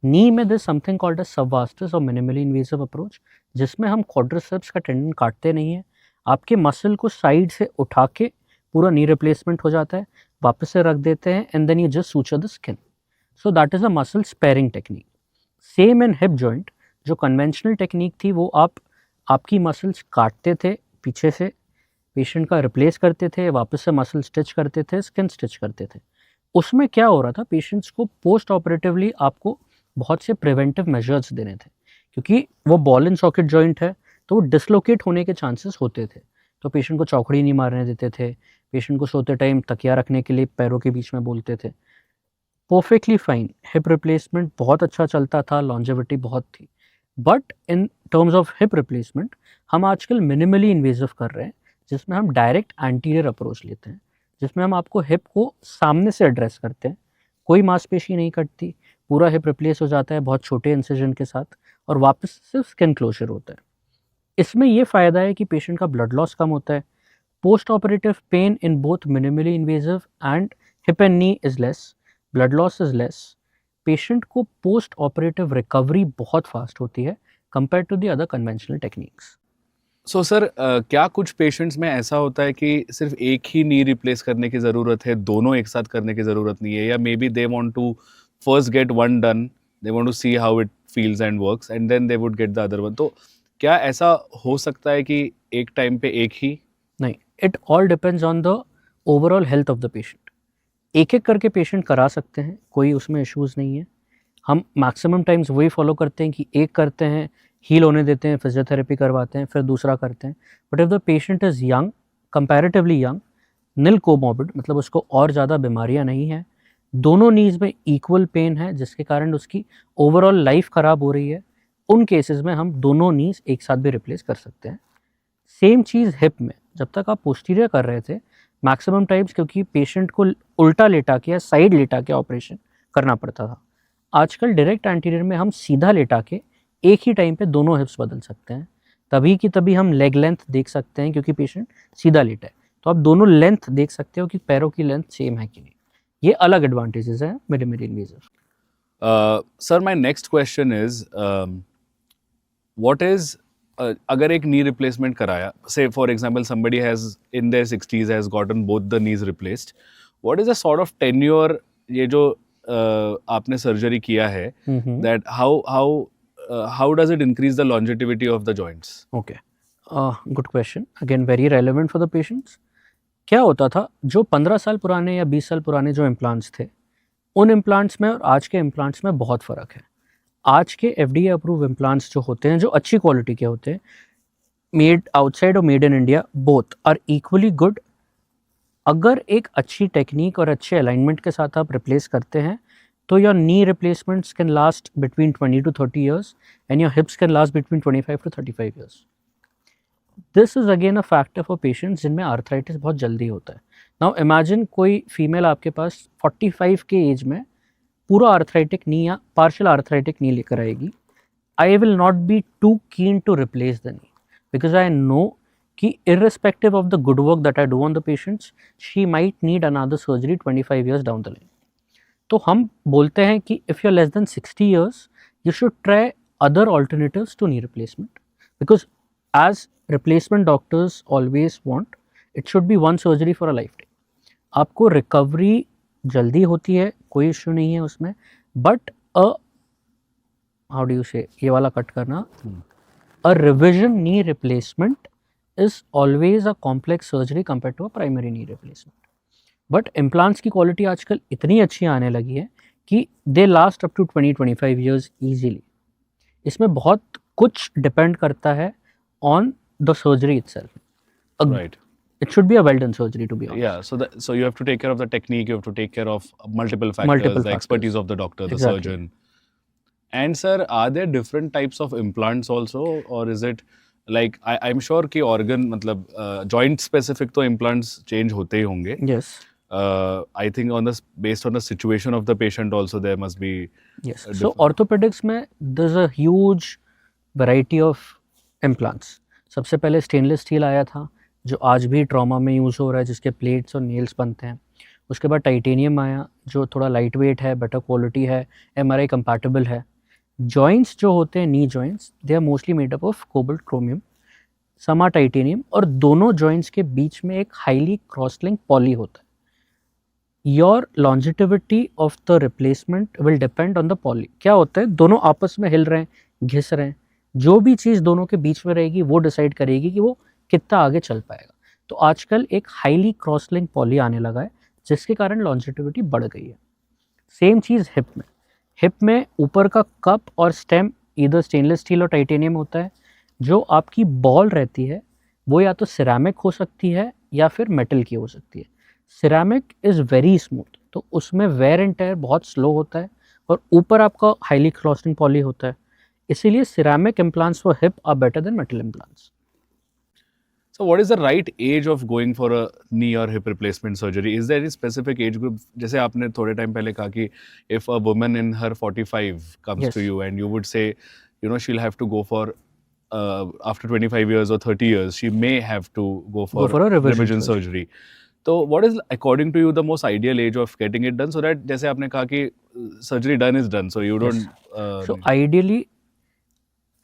नी में दिस समथिंग कॉल्ड एज सबवास्टस और मिनिमली इन्वेसिव अप्रोच, जिसमें हम क्वाड्रिसेप्स का टेंडन काटते नहीं है, आपके मसल को साइड से उठा के पूरा नी रिप्लेसमेंट हो जाता है, वापस से रख देते हैं and then you just suture the skin. So that is a muscle sparing technique. Same in hip joint, जो कन्वेंशनल टेक्निक थी वो आपकी मसल्स काटते थे पीछे से, पेशेंट का रिप्लेस करते थे, वापस से मसल स्टिच करते थे, स्किन स्टिच करते थे। उसमें क्या हो रहा था, पेशेंट्स को पोस्ट ऑपरेटिवली आपको बहुत से प्रिवेंटिव मेजर्स देने थे, क्योंकि वो बॉल एंड सॉकेट जॉइंट है तो वो डिसलोकेट होने के चांसेस होते थे। तो पेशेंट को चौकड़ी नहीं मारने देते थे, पेशेंट को सोते टाइम तकिया रखने के लिए पैरों के बीच में बोलते थे। परफेक्टली फाइन, हिप रिप्लेसमेंट बहुत अच्छा चलता था, लॉन्जेविटी बहुत थी। But in terms of hip replacement हम आजकल मिनिमली इन्वेजिव कर रहे हैं, जिसमें हम डायरेक्ट एंटीरियर अप्रोच लेते हैं, जिसमें हम आपको हिप को सामने से एड्रेस करते हैं, कोई मांसपेशी नहीं कटती, पूरा हिप रिप्लेस हो जाता है बहुत छोटे इंसिजन के साथ, और वापस सिर्फ स्किन क्लोजर होता है। इसमें ये फ़ायदा है कि पेशेंट का ब्लड लॉस कम होता है, post operative pain in both minimally invasive and hip and knee is less, blood loss is less, patient को पोस्ट ऑपरेटिव रिकवरी बहुत फास्ट होती है compare to the other conventional techniques. So sir, क्या कुछ patients में ऐसा होता है कि सिर्फ एक ही नी रिप्लेस करने की ज़रूरत है, दोनों एक साथ करने की ज़रूरत नहीं है, या maybe they want to first get one done, they want to see how it feels and works and then they would get the other one? तो क्या ऐसा हो सकता है कि एक टाइम पे एक ही? नहीं, it all depends on the overall health of the patient. एक एक करके पेशेंट करा सकते हैं, कोई उसमें इश्यूज़ नहीं है। हम मैक्सिमम टाइम्स वही फॉलो करते हैं कि एक करते हैं, हील होने देते हैं, फिजियोथेरेपी करवाते हैं, फिर दूसरा करते हैं। But if the patient is young, comparatively young, nil comorbid, मतलब उसको और ज़्यादा बीमारियां नहीं हैं, दोनों नीज़ में इक्वल पेन है जिसके कारण उसकी ओवरऑल लाइफ ख़राब हो रही है, उन केसेस में हम दोनों नीज़ एक साथ भी रिप्लेस कर सकते हैं। सेम चीज़ हिप में, जब तक आप पोस्टीरियर कर रहे थे, मैक्सिमम टाइम्स क्योंकि पेशेंट को उल्टा लेटा के या साइड लेटा के ऑपरेशन करना पड़ता था, आजकल डायरेक्ट एंटीरियर में हम सीधा लेटा के एक ही टाइम पे दोनों हिप्स बदल सकते हैं। तभी की तभी हम लेग लेंथ देख सकते हैं क्योंकि पेशेंट सीधा लेटा है, तो आप दोनों लेंथ देख सकते हो कि पैरों की लेंथ सेम है कि नहीं। ये अलग एडवांटेजेस हैं minimally invasive. Sir, my next question is, what is, अगर एक नी रिप्लेसमेंट कराया, से for example somebody has in their 60s has gotten both the knees replaced, what is the sort of tenure, ये जो आपने surgery किया है, that how does it increase the longevity of the joints? Okay, good question, again very relevant for the patients. क्या होता था, जो 15 साल पुराने या 20 साल पुराने जो इम्प्लांट्स थे, उन इम्प्लांट्स में और आज के इम्प्लांट्स में बहुत फ़र्क है। आज के FDA अप्रूव इम्प्लांट्स जो होते हैं, जो अच्छी क्वालिटी के होते हैं, मेड आउटसाइड और made in India, both are equally good. अगर एक अच्छी टेक्निक और अच्छे अलाइनमेंट के साथ आप रिप्लेस करते हैं, तो your knee replacements can last between 20 to 30 years and your hips can last between 25 to 35 years. This is again a factor for patients जिनमें आर्थराइटिस बहुत जल्दी होता है। नाउ इमेजिन कोई फीमेल आपके पास 45 के एज में पूरा आर्थराइटिक नी या पार्शियल आर्थराइटिक नी लेकर आएगी, I will not be too keen to replace the knee, because I know कि irrespective of the good work that I do on the patients, she might need another surgery 25 years down the line. तो हम बोलते हैं कि if you're less than 60 years, you should try other alternatives to knee replacement, because as replacement doctors always want, it should be one surgery for a lifetime. आपको recovery जल्दी होती है, कोई इश्यू नहीं है उसमें, बट हाउ डू यू से, ये वाला कट करना, a revision knee replacement is always a complex surgery compared to a primary knee replacement. But implants की क्वालिटी आजकल इतनी अच्छी आने लगी है कि they last up to 20-25 years easily. इसमें बहुत कुछ डिपेंड करता है on the surgery itself. Right. It should be a well done surgery, to be honest. Yeah, so you have to take care of the technique, you have to take care of multiple factors, the expertise of the doctor, the Exactly. surgeon. And sir, are there different types of implants also, or is it like, I'm sure कि organ, मतलब joint specific तो implants change होते ही होंगे. Yes. I think based on the situation of the patient also there must be. Yes. So orthopedics में there's a huge variety of implants. सबसे पहले stainless steel आया था, जो आज भी ट्रॉमा में यूज़ हो रहा है, जिसके प्लेट्स और नेल्स बनते हैं। उसके बाद टाइटेनियम आया, जो थोड़ा लाइट वेट है, बेटर क्वालिटी है, MRI कंपैटिबल है। जॉइंट्स जो होते हैं, knee joints, they are mostly made up of cobalt chromium, समा टाइटेनियम, और दोनों जॉइंट्स के बीच में एक हाईली क्रॉस लिंक पॉली होता है। Your longevity of the replacement will depend on the poly. क्या होता है, दोनों आपस में हिल रहे हैं, घिस रहे हैं, जो भी चीज़ दोनों के बीच में रहेगी वो डिसाइड करेगी कि वो कितना आगे चल पाएगा. तो आजकल एक हाईली क्रॉस लिंक पॉली आने लगा है जिसके कारण लॉन्जिटिविटी बढ़ गई है. सेम चीज़ हिप में ऊपर का कप और स्टेम इधर स्टेनलेस स्टील और टाइटेनियम होता है. जो आपकी बॉल रहती है वो या तो सिरेमिक हो सकती है या फिर मेटल की हो सकती है. सिरेमिक इज़ वेरी स्मूथ, तो उसमें वेयर एंड टेयर बहुत स्लो होता है और ऊपर आपका हाईली क्रॉसिंग पॉली होता है. इसीलिए ceramic implants for hip are better than metal implants. So, what is the right age of going for a knee or hip replacement surgery? Is there any specific age group? जैसे आपने थोड़े time पहले कहा कि if a woman in her 45 comes to Yes. you and you would say, you know, she'll have to go for after 25 years or 30 years, she may have to go for a revision revision surgery. तो what is according to you the most ideal age of getting it done so that जैसे आपने कहा कि surgery done is done, so you don't. So ideally,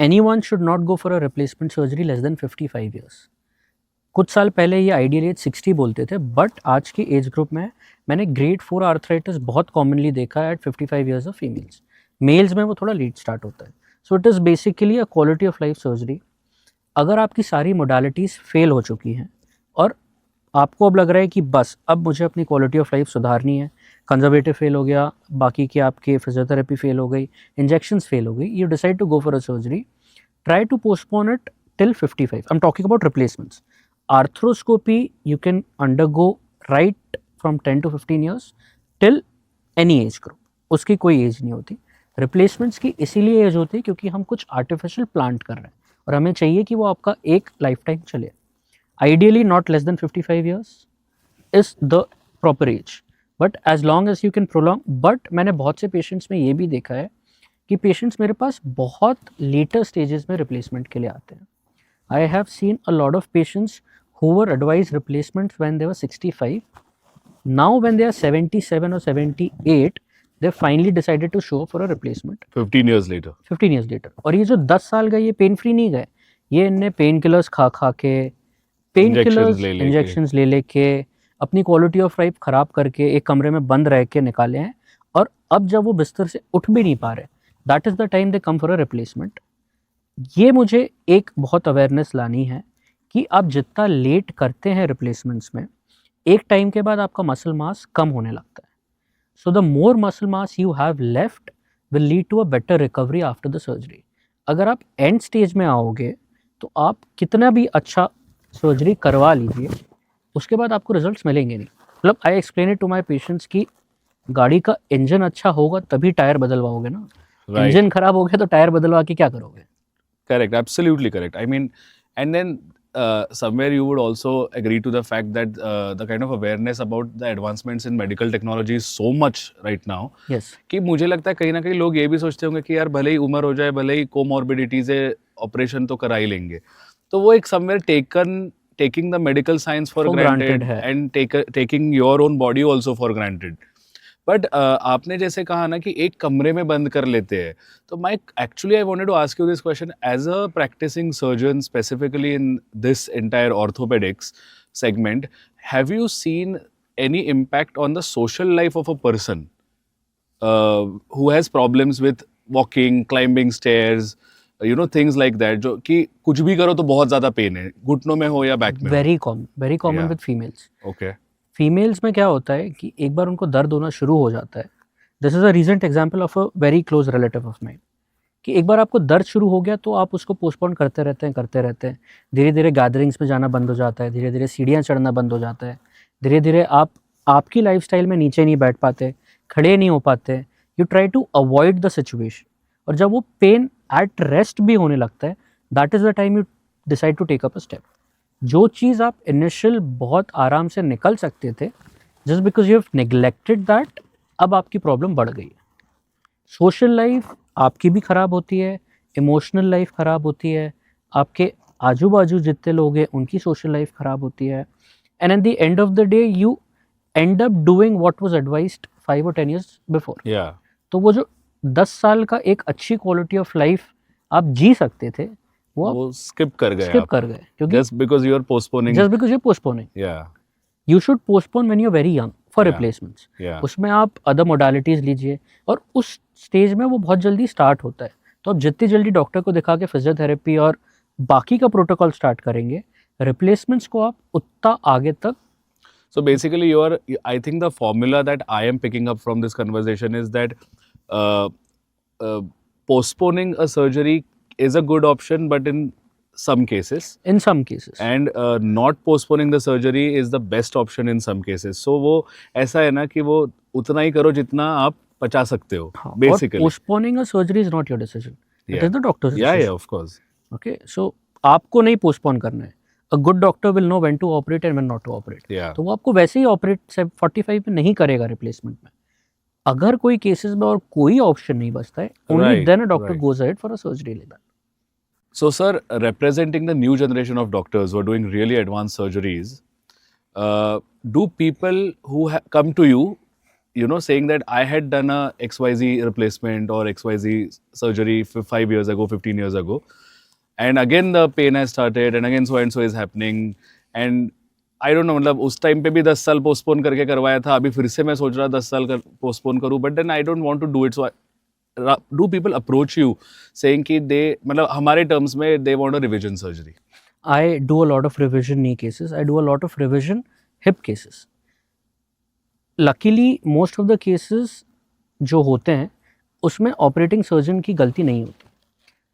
anyone should not go for a replacement surgery less than 55 years. कुछ साल पहले ये ideal age 60 बोलते थे, बट आज की एज ग्रुप में मैंने ग्रेड 4 आर्थराइटिस बहुत कॉमनली देखा है at 55 years of females. Males में वो थोड़ा लेट स्टार्ट होता है. So it is basically a quality of life surgery. अगर आपकी सारी मोडालिटीज़ फेल हो चुकी हैं और आपको अब लग रहा है कि बस अब मुझे अपनी क्वालिटी ऑफ लाइफ सुधारनी है, कंजर्वेटिव फेल हो गया, बाकी के आपके फिजियोथेरेपी फेल हो गई, इंजेक्शंस फेल हो गई, you decide to go for a surgery, try to postpone it till 55. I am talking about replacements. Arthroscopy you can undergo right from 10 to 15 years till any age group. उसकी कोई as नहीं होती. Replacements की इसीलिए as होती है क्योंकि हम कुछ आर्टिफिशियल प्लांट कर रहे हैं और हमें चाहिए कि वो आपका एक लाइफ टाइम चले. Ideally not less than 55 years is the proper age, but as long as you can prolong. But मैंने बहुत से पेशेंट्स में ये भी देखा है कि पेशेंट्स मेरे पास बहुत लेटर स्टेजेस में रिप्लेसमेंट के लिए आते हैं. I have seen a lot of patients who were advised replacements when they were 65. Now when they are 77 or 78, they finally decided to show for a replacement. 15 years later. 15 years later. और ये जो 10 साल गए ये pain free नहीं गए, ये इनने पेन किलर्स खा के, पेन किलर्स इंजेक्शंस ले लेके अपनी क्वालिटी ऑफ लाइफ ख़राब करके एक कमरे में बंद रह के निकाले हैं. और अब जब वो बिस्तर से उठ भी नहीं पा रहे, that is the time they come for a replacement. ये मुझे एक बहुत अवेयरनेस लानी है कि आप जितना लेट करते हैं रिप्लेसमेंट्स में, एक टाइम के बाद आपका मसल मास कम होने लगता है. So the more muscle mass you have left will lead to a better recovery after the surgery. अगर आप एंड स्टेज में आओगे तो आप कितना भी अच्छा सर्जरी करवा लीजिए, उसके बाद आपको रिजल्ट्स मिलेंगे नहीं. मतलब I explain it to my patients कि गाड़ी का इंजन अच्छा होगा तभी टायर बदलवाओगे ना. इंजन खराब हो गया तो टायर बदलवा के क्या करोगे? Correct, absolutely correct. I mean, and then somewhere you would also agree to the fact that the kind of awareness about the advancements in medical technology is so much right now. Yes. कि मुझे लगता है कहीं ना कहीं लोग ये भी सोचते होंगे कि यार भले ही उम्र हो जाए, भले ही कोमॉर्बिडिटीज है, ऑपरेशन तो करा ही लेंगे. तो वो एक somewhere taking the medical science for granted है. and taking your own body also for granted. But आपने जैसे कहा ना कि एक कमरे में बंद कर लेते हैं, तो my actually I wanted to ask you this question as a practising surgeon specifically in this entire orthopaedics segment. Have you seen any impact on the social life of a person who has problems with walking, climbing stairs, you know, things like that, जो कि कुछ भी करो तो बहुत ज़्यादा pen है, घुटनों में हो या बैक में? very common Yeah. with females. Okay. Females में क्या होता है कि एक बार उनको दर्द होना शुरू हो जाता है. This is a recent example of a very close relative of mine, कि एक बार आपको दर्द शुरू हो गया तो आप उसको पोस्टपोन करते रहते हैं. धीरे धीरे गैदरिंग्स में जाना बंद हो जाता है, धीरे धीरे सीढ़ियाँ चढ़ना बंद हो जाता है, धीरे धीरे आप आपकी लाइफस्टाइल में नीचे नहीं बैठ पाते, खड़े नहीं हो पाते. You try to avoid the situation, और जब वो पेन एट रेस्ट भी होने लगता है, that is the time you decide to take up a step. जो चीज़ आप इनिशियल बहुत आराम से निकल सकते थे, just because you have neglected that, अब आपकी प्रॉब्लम बढ़ गई है. सोशल लाइफ आपकी भी ख़राब होती है, इमोशनल लाइफ ख़राब होती है, आपके आजू बाजू जितने लोग हैं उनकी सोशल लाइफ ख़राब होती है. And eight the end of the day you and up doing what was advised 5 or 10 years before. तो वो जो 10 साल का एक अच्छी क्वालिटी ऑफ लाइफ आप जी सकते थे, वो स्किप कर गए, क्योंकि just because you are postponing. just because you're postponing. Yeah. You should postpone when you're very young. For Yeah. Replacements. Yeah. उसमें आप अदर मोडालिटीज़ लीजिए और उस स्टेज में वो बहुत जल्दी स्टार्ट होता है। तो आप जितनी जल्दी डॉक्टर को दिखा के फिजियोथेरेपी और बाकी का प्रोटोकॉल स्टार्ट करेंगे, रिप्लेसमेंट्स को आप उतना आगे तक। So basically, I think the formula that I am picking up from this conversation is that uh, uh, postponing a surgery is a good option, but in some cases, in some cases and not postponing the surgery is the best option in some cases. So वो ऐसा है ना कि वो उतना ही करो जितना आप बचा सकते हो, हाँ, और basically. Postponing a surgery is not your decision, it Yeah. Is the doctor's Yeah, decision. yeah, of course. Okay, so आपको नहीं पोस्टपोन करना है। A good doctor will know when to operate and when not to operate. Yeah. तो वो आपको वैसे ही operate 45 में नहीं करेगा रिप्लेसमेंट में। अगर कोई केसेस में और कोई ऑप्शन नहीं बचता है, only Right, then a doctor right. Goes ahead for a surgery like that. So, sir, representing the new generation of doctors who are doing really advanced surgeries, do people who come to you, saying that I had done a XYZ replacement or XYZ surgery 5 years ago, 15 years ago, and again the pain has started, and again so and so is happening, and I don't know, मतलब उस time पे भी 10 साल postpone करके करवाया था, अभी फिर से मैं सोच रहा 10 साल पोस्टपोन करूँ, but then I don't want to do it, so do people approach you saying कि they मतलब हमारे terms में they want a revision surgery? I do a lot of revision knee cases. I do a lot of revision hip cases. Luckily, most of the cases जो होते हैं उसमें operating surgeon की गलती नहीं होती।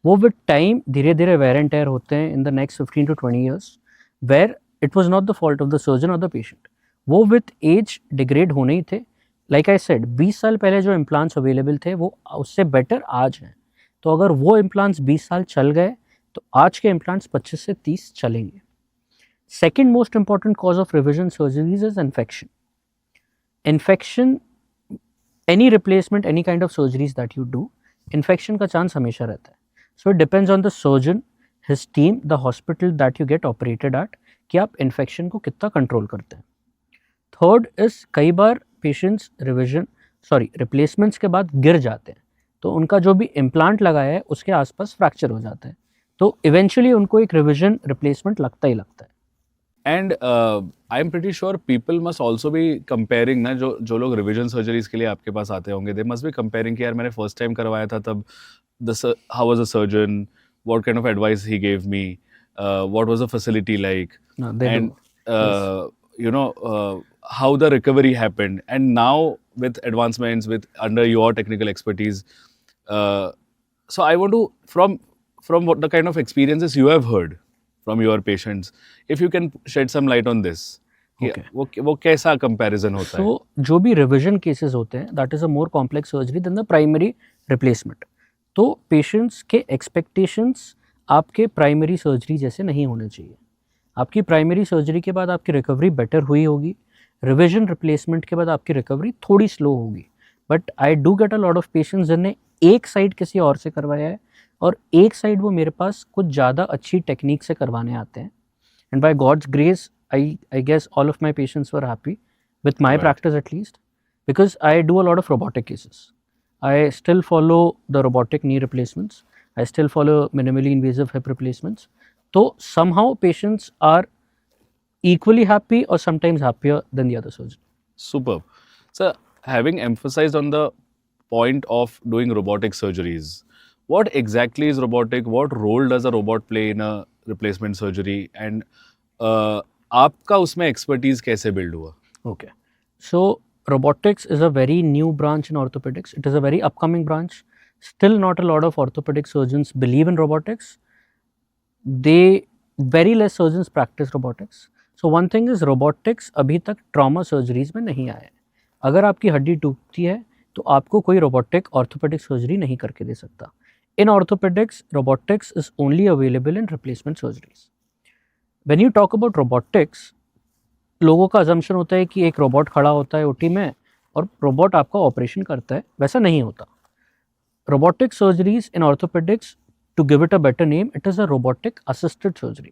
वो विद टाइम धीरे धीरे वेयर एंड टेयर होते हैं in the next 15 to 20 years, where it was not the fault of the surgeon और द पेशेंट। वो विद एज डिग्रेड होने ही थे। लाइक आई सेड, 20 साल पहले जो इम्प्लांट्स अवेलेबल थे वो उससे बेटर आज हैं। तो अगर वो इम्प्लांट्स 20 साल चल गए तो आज के इम्प्लांट्स 25 से 30 चलेंगे। Second most important cause of revision surgeries is infection. Infection, any replacement, any kind of surgeries that you do, infection का चांस हमेशा रहता है। So it depends on the surgeon, his team, the hospital that you get operated at, कि आप infection को कितना control करते हैं। थर्ड इज, कई बार पेशेंट्स रिप्लेसमेंट्स के बाद गिर जाते हैं, तो उनका जो भी इम्प्लांट लगाया है उसके आसपास फ्रैक्चर हो जाता है, तो इवेंचुअली उनको एक रिविजन रिप्लेसमेंट लगता ही लगता है। And I am pretty sure people must also be comparing ना, जो लोग रिविजन सर्जरीज के लिए आपके पास आते होंगे, they must be comparing कि यार मैंने फर्स्ट टाइम करवाया था तब how was the surgeon, what kind of advice he gave me, what was the facility like, No, they and do. how the recovery happened, and now with advancements, with under your technical expertise, so I want to from what the kind of experiences you have heard from your patients, if you can shed some light on this, Okay. वो कैसा comparison होता है? So, जो भी revision cases होते हैं, that is a more complex surgery than the primary replacement. तो patients के एक्सपेक्टेशंस आपके प्राइमरी सर्जरी जैसे नहीं होने चाहिए। आपकी प्राइमरी सर्जरी के बाद आपकी रिकवरी बेटर हुई होगी, रिविजन रिप्लेसमेंट के बाद आपकी रिकवरी थोड़ी स्लो होगी। But I do get a lot of patients जिनने एक साइड किसी और से करवाया है और एक साइड वो मेरे पास कुछ ज़्यादा अच्छी टेक्निक से करवाने आते हैं। And by God's grace, I guess all of my patients were happy with my Right. practice, at least, because I do a lot of robotic cases. I still follow the robotic knee replacements. I still follow minimally invasive hip replacements. So somehow patients are equally happy or sometimes happier than the other surgeon. Superb. So, having emphasized on the point of doing robotic surgeries, what exactly is robotic? What role does a robot play in a replacement surgery? And आपका उसमें expertise कैसे build हुआ? Okay. So robotics is a very new branch in orthopedics. It is a very upcoming branch. Still not a lot of orthopedic surgeons believe in robotics. Very less surgeons practice robotics. So one thing is, robotics अभी तक trauma surgeries में नहीं आया है। अगर आपकी हड्डी टूटती है तो आपको कोई robotic orthopedic surgery नहीं करके दे सकता। In orthopedics, robotics is only available in replacement surgeries. When you talk about robotics, लोगों का assumption होता है कि एक रोबोट खड़ा होता है ओटी में और रोबोट आपका ऑपरेशन करता है। वैसा नहीं होता। Robotic surgeries in orthopaedics, to give it a better name, it is a robotic assisted surgery.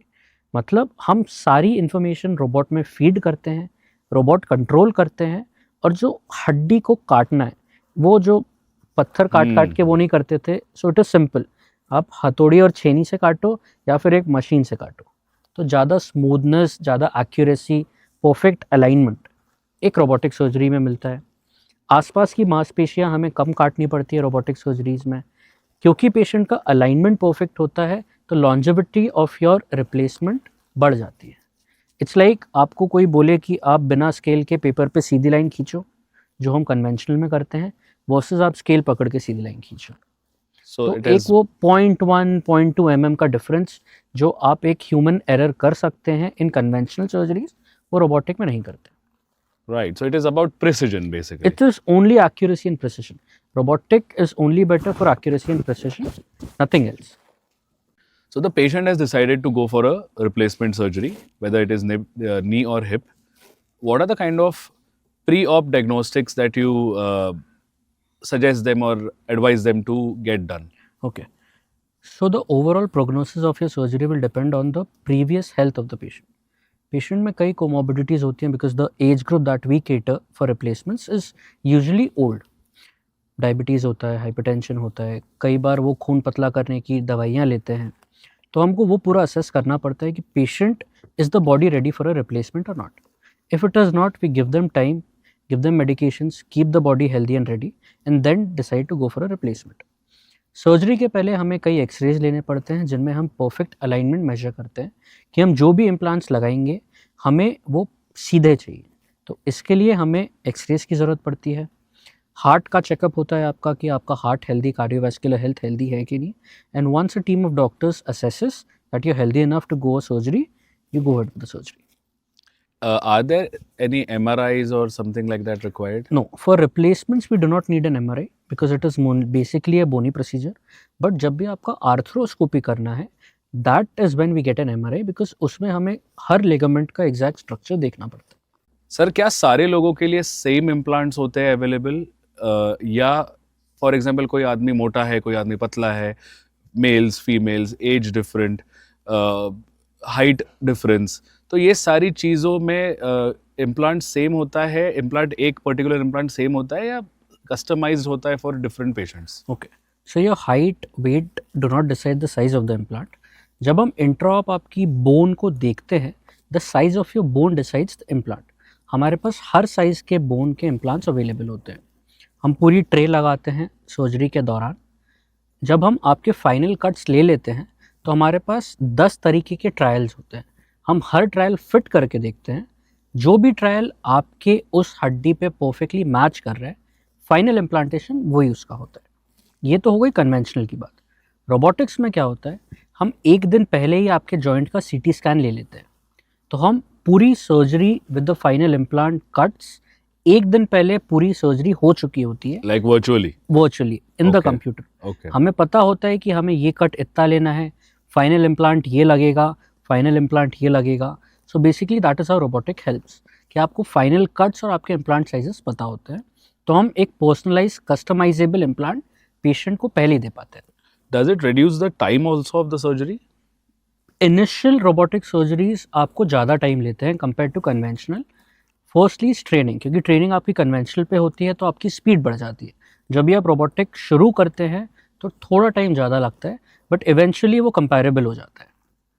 मतलब हम सारी इन्फॉर्मेशन रोबोट में फीड करते हैं, रोबोट कंट्रोल करते हैं, और जो हड्डी को काटना है, वो जो पत्थर काट के वो नहीं करते थे। सो इट इज़ सिंपल, आप हथौड़ी और छेनी से काटो या फिर एक मशीन से काटो, तो ज़्यादा स्मूथनेस, ज़्यादा एक्यूरेसी, परफेक्ट अलाइनमेंट। एक रोबोटिक सर्जरी में मिलता है। आसपास की मांसपेशियां हमें कम काटनी पड़ती है रोबोटिक सर्जरीज में, क्योंकि पेशेंट का अलाइनमेंट परफेक्ट होता है तो लॉन्जेविटी ऑफ योर रिप्लेसमेंट बढ़ जाती है। इट्स लाइक आपको कोई बोले कि आप बिना स्केल के पेपर पे सीधी लाइन खींचो, जो हम कन्वेंशनल में करते हैं, वर्सेस आप स्केल पकड़ के सीधी लाइन खींचो। So तो it एक is वो 0.1 0.2 mm का डिफरेंस जो आप एक ह्यूमन एरर कर सकते हैं इन कन्वेंशनल सर्जरीज, वो रोबोटिक में नहीं करते। right. So it is about precision basically. It is only accuracy and precision. Robotic is only better for accuracy and precision, nothing else. So the patient has decided to go for a replacement surgery, whether it is knee or hip. What are the kind of pre-op diagnostics that you suggest them or advise them to get done? Okay. So the overall prognosis of your surgery will depend on the previous health of the patient. Patient में कई comorbidities होती हैं because the age group that we cater for replacements is usually old. Diabetes होता है, hypertension होता है, कई बार वो खून पतला करने की दवाइयाँ लेते हैं, तो हमको वो पूरा असेस करना पड़ता है कि patient is the body ready for a replacement और नॉट। If it is not, we give them time, give them medications, keep the body healthy and ready and then decide to go for a replacement. Surgery के पहले हमें कई X-rays लेने पड़ते हैं जिनमें हम परफेक्ट अलाइनमेंट मेजर करते हैं कि हम जो भी इम्प्लांट्स लगाएंगे हमें वो सीधे चाहिए। तो इसके लिए हमें एक्सरेज की ज़रूरत पड़ती है। हार्ट का चेकअप होता है आपका कि आपका heart healthy, cardiovascular health healthy है कि नहीं, and once a team of doctors assesses that you are healthy enough to go a surgery, you go ahead with the surgery. Are there any MRIs or something like that required? No, for replacements we do not need an MRI because it is basically a bony procedure. But जब भी आपका arthroscopy करना है, that is when we get an MRI because उसमें हमें हर ligament का exact structure देखना पड़ता है। सर क्या सारे लोगों के लिए सेम इम्प्लांट्स होते हैं अवेलेबल, या फॉर एग्जांपल कोई आदमी मोटा है, कोई आदमी पतला है, males females, age different, height difference, तो ये सारी चीज़ों में इम्प्लांट सेम होता है, इम्प्लांट एक पर्टिकुलर इम्प्लांट सेम होता है या कस्टमाइज्ड होता है for different patients? Okay, so your height, weight do not decide the size of the implant. जब हम इंट्राऑप आपकी बोन को देखते हैं, the size of your bone decides the implant. हमारे पास हर साइज़ के बोन के इम्प्लांट्स अवेलेबल होते हैं। हम पूरी ट्रे लगाते हैं सर्जरी के दौरान। जब हम आपके फाइनल कट्स ले लेते हैं तो हमारे पास 10 तरीके के ट्रायल्स होते हैं। हम हर ट्रायल फिट करके देखते हैं। जो भी ट्रायल आपके उस हड्डी पे परफेक्टली मैच कर रहा है, फाइनल इम्प्लांटेशन वही उसका होता है। ये तो हो गई कन्वेंशनल की बात। रोबोटिक्स में क्या होता है, हम एक दिन पहले ही आपके जॉइंट का CT स्कैन ले लेते हैं। तो हम पूरी surgery with the final implant cuts एक दिन पहले पूरी सर्जरी हो चुकी होती है, like virtually in the Okay. Computer. Okay, हमें पता होता है कि हमें ये कट इतना लेना है, फाइनल इम्प्लांट ये लगेगा, फाइनल इम्प्लांट ये लगेगा। So basically that is how robotic helps, कि आपको फाइनल कट्स और आपके इम्प्लांट साइजेस पता होते हैं, तो हम एक पर्सनलाइज कस्टमाइजेबल इम्प्लांट पेशेंट को पहले ही दे पाते हैं। Does it reduce the time also of the surgery? Initial robotic surgeries आपको ज़्यादा टाइम लेते हैं compare to conventional. Firstly training, क्योंकि ट्रेनिंग आपकी कन्वेंशनल पे होती है तो आपकी स्पीड बढ़ जाती है। जब भी आप रोबोटिक शुरू करते हैं तो थोड़ा टाइम ज़्यादा लगता है, बट इवेंचुअली वो कंपेरेबल हो जाता है।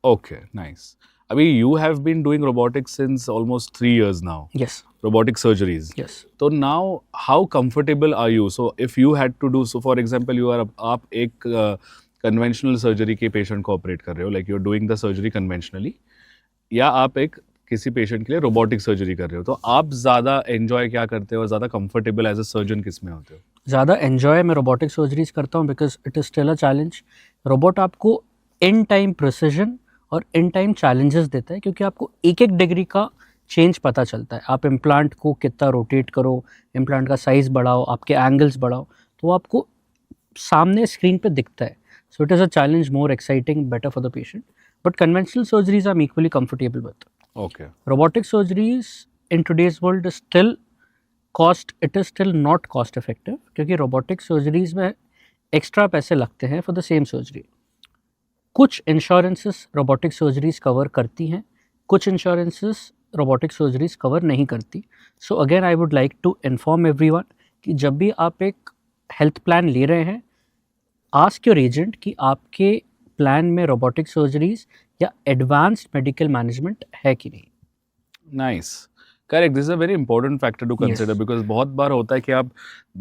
Okay, nice. अभी you have been doing robotics since almost 3 years now, yes robotic surgeries. Yes. So now, how comfortable are you? So if you had to do, so for example, आप एक conventional surgery के patient को operate कर रहे हो, like you're doing the surgery conventionally, या आप एक किसी patient के लिए robotic surgery कर रहे हो, तो आप ज़्यादा enjoy क्या करते हो और ज़्यादा comfortable as a surgeon किस में होते हो? ज़्यादा एन्जॉय मैं रोबोटिक सर्जरीज करता हूँ because it is still a challenge. Robot आपको इन टाइम प्रिसिजन और इन टाइम चैलेंजेस देता है, क्योंकि आपको एक एक डिग्री का चेंज पता चलता है। आप इम्प्लांट को कितना रोटेट करो, इम्प्लांट का साइज़ बढ़ाओ, आपके एंगल्स बढ़ाओ, तो आपको सामने स्क्रीन पे दिखता है। So it is a challenge, more exciting, better for the patient. But conventional surgeries I am equally comfortable with. Okay. Robotic surgeries in today's world is still it is still not cost effective, क्योंकि robotic surgeries में extra पैसे लगते हैं for the same surgery. कुछ insurances robotic surgeries cover करती हैं, कुछ insurances robotic surgeries cover नहीं करती। So again I would like to inform everyone कि जब भी आप एक हेल्थ प्लान ले रहे हैं, आस्क योर एजेंट कि आपके प्लान में रोबोटिक सर्जरीज या एडवांस्ड मेडिकल मैनेजमेंट है कि नहीं। Nice. Correct, this is a very important factor to consider Yes. Because बहुत बार होता है कि आप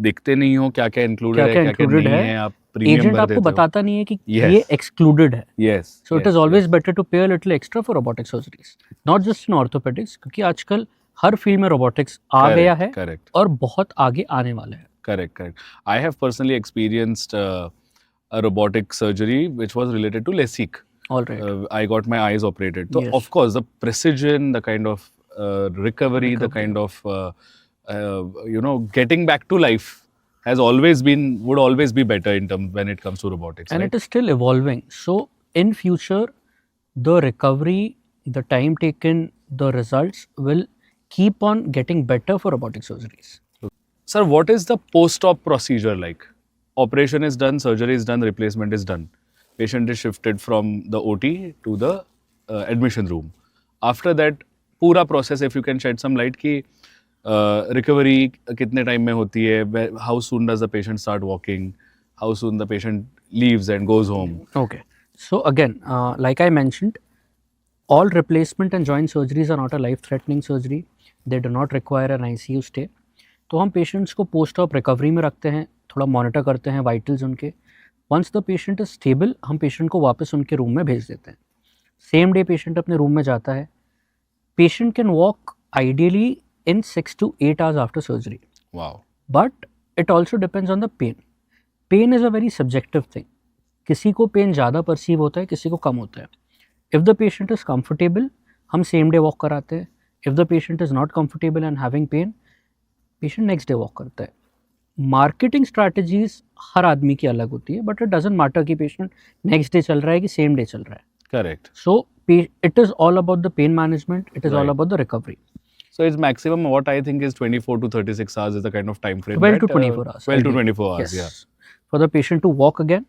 देखते नहीं हो क्या क्या इंक्लूडेड क्या है क्या क्या क्या इंक्लूडेड नहीं है, है, आप प्रीमियम एजेंट भर आपको देते हो. बताता नहीं है कि ये यस एक्सक्लूडेड है. Yes So it is always better to pay a little extra for robotic surgeries, not just in orthopedics, क्योंकि आजकल हर फील्ड में robotics आ गया करेक्ट है करेक्ट और बहुत आगे आने वाला है. correct correct I have personally experienced a robotic surgery which was related to LASIK. All right. I got my eyes operated, so Yes. of course the precision, the kind of recovery, the Recovery. kind of getting back to life has always been, would always be better in terms when it comes to robotics, And right? it is still evolving. So in future, the recovery, the time taken, the results will keep on getting better for robotic surgeries. Sir, what is the post-op procedure like? Operation is done, surgery is done, replacement is done. Patient is shifted from the OT to the admission room. After that, पूरा process, if you can shed some light कि recovery कितने time में होती है, how soon does the patient start walking, how soon the patient leaves and goes home. Okay. So again, like I mentioned, all replacement and joint surgeries are not a life-threatening surgery. They do not require an ICU stay. तो हम patients को post op recovery में रखते हैं, थोड़ा monitor करते हैं vitals उनके. Once the patient is stable, हम पेशेंट को वापस उनके रूम में भेज देते हैं. सेम डे पेशेंट अपने रूम में जाता है. Patient can walk ideally in 6 to 8 hours after surgery. Wow. But it also depends on the pain. Pain is a very subjective thing. किसी को पेन ज़्यादा परसीव होता है, किसी को कम होता है. If the patient is comfortable, हम सेम डे वॉक कराते हैं. If the patient is not comfortable and having pain, patient next day walk करता है. मार्केटिंग स्ट्रैटेजीज हर आदमी की अलग होती है, बट इट डजेंट मैटर कि पेशेंट नेक्स्ट डे चल रहा है कि सेम डे चल रहा है. Correct. So it is all about the pain management, it is all Right. About the recovery. So it's maximum what I think is 24 to 36 hours is the kind of time frame. 12 to that, 24 hours. 12 to ideally. 24 hours, Yes. yeah. For the patient to walk again,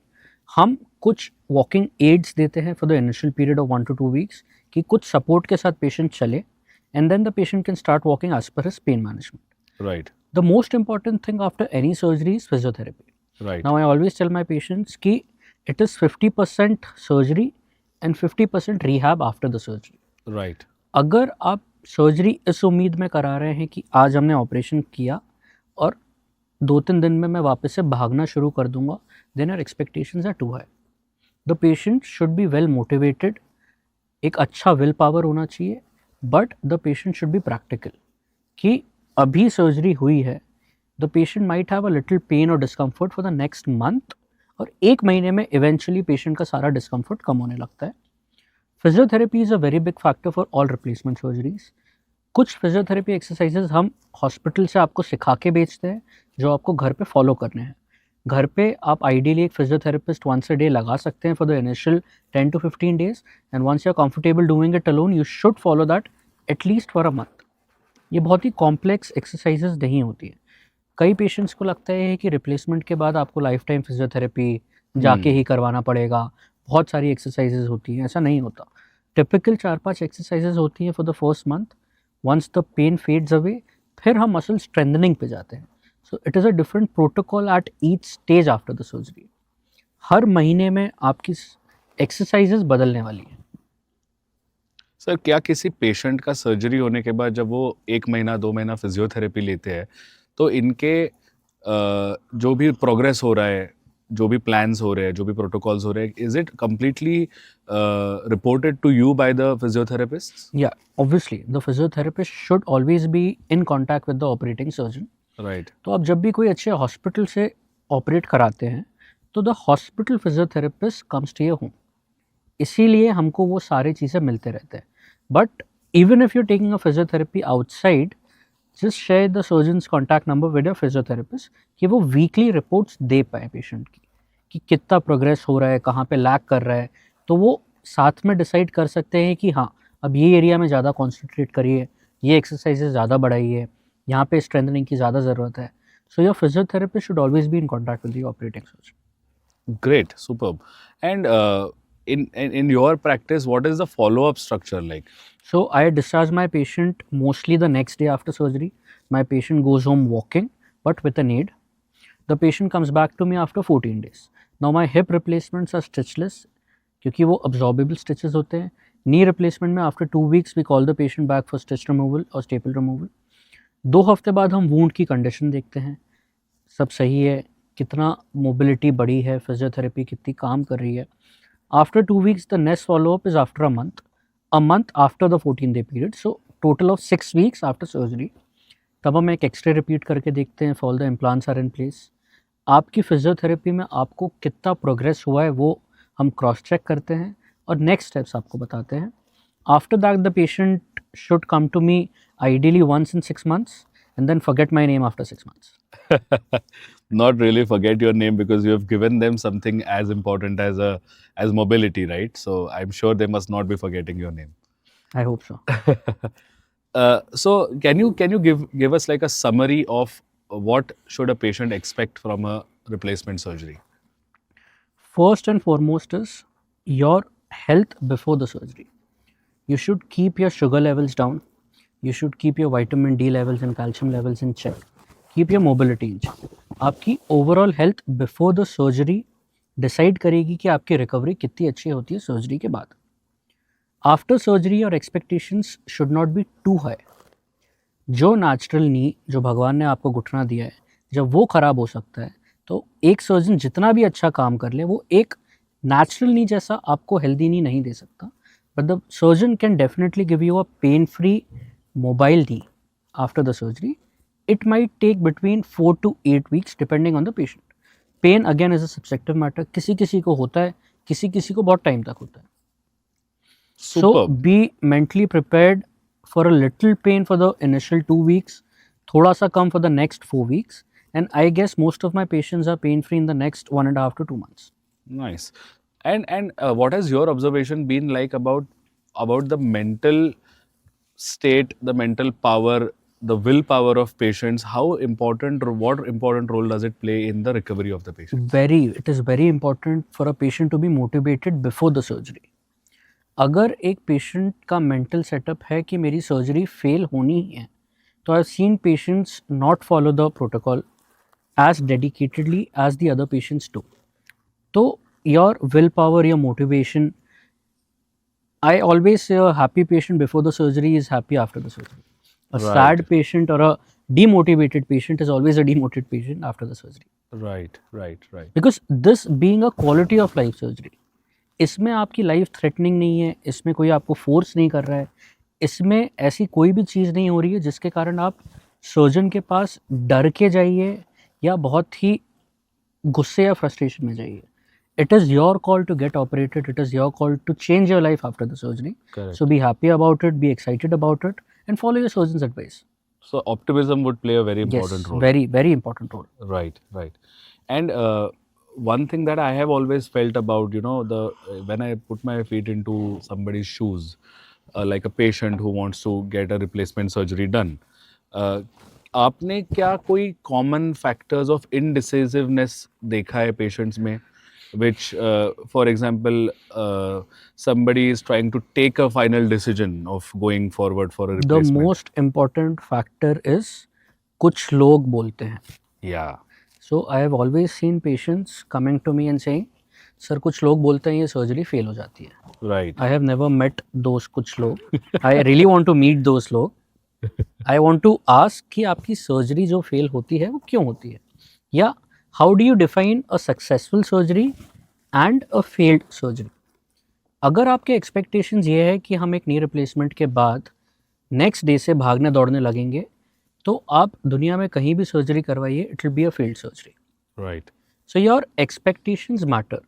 हम कुछ walking ads देते हैं for the initial period of 1 to 2 weeks कि कुछ support के साथ patient चले, and then the patient can start walking as per his pain management. Right, The most important thing after any surgery is physiotherapy. right. Now I always tell my patients कि it is 50% surgery and 50% rehab after the surgery. Right. अगर आप surgery इस उम्मीद में करा रहे हैं कि आज हमने ऑपरेशन किया और 2-3 दिन में मैं वापस से भागना शुरू कर दूंगा, then your expectations are too high. The patient should be well motivated. एक अच्छा विल पावर होना चाहिए, but the patient should be practical कि अभी सर्जरी हुई है, the patient might have a little pain और discomfort for the next month, और 1 महीने में इवेंचुअली पेशेंट का सारा डिस्कम्फर्ट कम होने लगता है. Physiotherapy is a very big factor for all replacement surgeries. कुछ फिजियोथेरेपी एक्सरसाइजेज हम हॉस्पिटल से आपको सिखा के बेचते हैं, जो आपको घर पे फॉलो करने हैं. घर पे आप आइडियली एक फिजियोथेरेपिस्ट वंस अ डे लगा सकते हैं for the initial 10 to 15 days, and once you are comfortable doing it alone, you should follow that at least for a month. ये बहुत ही कॉम्प्लेक्स एक्सरसाइजेज नहीं होती है. कई पेशेंट्स को लगता है कि रिप्लेसमेंट के बाद आपको लाइफ टाइम फिजियोथेरेपी जाके ही करवाना पड़ेगा, बहुत सारी एक्सरसाइजेज होती हैं. ऐसा नहीं होता. टिपिकल 4-5 एक्सरसाइजेज होती हैं for the first month. Once the pain fades away, फिर हम मसल स्ट्रेंथनिंग पे जाते हैं. So it is a different protocol at each stage after the surgery. हर महीने में आपकी एक्सरसाइजेज बदलने वाली है. सर, क्या किसी पेशेंट का सर्जरी होने के बाद जब वो 1 महीना 2 महीना फिजियोथेरेपी लेते हैं, तो इनके जो भी प्रोग्रेस हो रहा है, जो भी प्लान्स हो रहे हैं, जो भी प्रोटोकॉल्स हो रहे हैं, is it completely reported to you by the physiotherapist? Yeah, obviously the physiotherapist should always be in contact with the operating surgeon. Right. तो आप जब भी कोई अच्छे हॉस्पिटल से ऑपरेट कराते हैं, तो the hospital physiotherapist comes to your home. इसीलिए हमको वो सारी चीज़ें मिलते रहते हैं. But even if you taking a physiotherapy outside, just share the surgeon's contact number with your physiotherapist कि वो वीकली रिपोर्ट्स दे पाए पेशेंट की कि कितना प्रोग्रेस हो रहा है, कहाँ पे लैग कर रहा है. तो वो साथ में डिसाइड कर सकते हैं कि हाँ, अब ये एरिया में ज़्यादा कॉन्सेंट्रेट करिए, ये एक्सरसाइजेज ज़्यादा बढ़ाइए, यहाँ पे स्ट्रेंथनिंग की ज़्यादा ज़रूरत है. So your physiotherapist should always be in contact with the operating surgeon. Great, superb. And in your practice, what is the follow-up structure like? So I discharge my patient mostly the next day after surgery. My patient goes home walking, but with an aid. The patient comes back to me after 14 days. Now my hip replacements are stitchless, क्योंकि वो absorbable stitches होते हैं. Knee replacement में after 2 weeks we call the patient back for stitch removal और staple removal. 2 हफ्ते बाद हम wound की कंडीशन देखते हैं, सब सही है, कितना मोबिलिटी बढ़ी है, फिजियोथेरेपी कितनी काम कर रही है. After 2 weeks the next follow up is after a month after the 14-day period, so total of 6 weeks after surgery. तब हम एक एक्सरे रिपीट करके देखते हैं, all the implants are in place. आपकी फिजियोथेरेपी में आपको कितना प्रोग्रेस हुआ है वो हम क्रॉस चेक करते हैं और नेक्स्ट स्टेप्स आपको बताते हैं. After that the patient should come to me ideally once in 6 months and then forget my name after 6 months. Not really forget your name, because you have given them something as important as mobility, right? So I'm sure they must not be forgetting your name. I hope so. So can you give us like a summary of what should a patient expect from a replacement surgery? First and foremost is your health before the surgery. You should keep your sugar levels down. You should keep your vitamin D levels and calcium levels in check. Keep your mobility in check. आपकी overall health before the surgery decide करेगी कि आपकी recovery कितनी अच्छी होती है surgery के बाद. After surgery your expectations should not be too high. जो नेचुरल नी जो भगवान ने आपको घुटना दिया है, जब वो ख़राब हो सकता है, तो एक सर्जन जितना भी अच्छा काम कर ले वो एक नेचुरल नी जैसा आपको हेल्दी नी नहीं दे सकता. But the surgeon can definitely give you a pain free mobile knee after the surgery. It might take between 4 to 8 weeks depending on the patient. Pain again is a subjective matter. किसी किसी को होता है, किसी किसी को बहुत time तक होता है. So be mentally prepared for a little pain for the initial 2 weeks, थोड़ा सा कम for the next 4 weeks, and I guess most of my patients are pain free in the next 1.5 to 2 months. Nice. And what has your observation been like about the mental state, the mental power, the willpower of patients? How important, or what important role does it play in the recovery of the patient? It is very important for a patient to be motivated before the surgery. अगर एक patient का mental setup है कि मेरी surgery fail होनी ही है, तो I have seen patients not follow the protocol as dedicatedly as the other patients do. तो your will power, your motivation, I always say a happy patient before the surgery is happy after the surgery. A sad patient or a demotivated patient is always a demotivated patient after the surgery. Right. Because this being a quality of life surgery, इसमें आपकी life threatening नहीं है, इसमें कोई आपको force नहीं कर रहा है, इसमें ऐसी कोई भी चीज़ नहीं हो रही है जिसके कारण आप सर्जन के पास डर के जाइए या बहुत ही गुस्से या फ्रस्ट्रेशन में जाइए. It is your call to get operated. It is your call to change your life after the surgery. Correct. So be happy about it, be excited about it, and follow your surgeon's advice. So optimism would play a very important Yes, role. very, very important role. Right. And one thing that I have always felt about, when I put my feet into somebody's shoes, like a patient who wants to get a replacement surgery done, आपने क्या कोई common factors of indecisiveness देखा है patients में? Which, for example, somebody is trying to take a final decision of going forward for a replacement. The most important factor is कुछ लोग बोलते हैं. Yeah. So I have always seen patients coming to me and saying, sir कुछ लोग बोलते हैं ये surgery fail हो जाती है. Right. I have never met those कुछ लोग. I really want to meet those लोग. I want to ask कि आपकी सर्जरी जो फेल होती है वो क्यों होती है, या how do you define a successful surgery and a failed surgery? अगर आपके एक्सपेक्टेशंस ये है कि हम एक नी रिप्लेसमेंट के बाद नेक्स्ट डे से भागने दौड़ने लगेंगे, तो आप दुनिया में कहीं भी सर्जरी करवाइए, it will be a failed surgery. Right. So your expectations matter.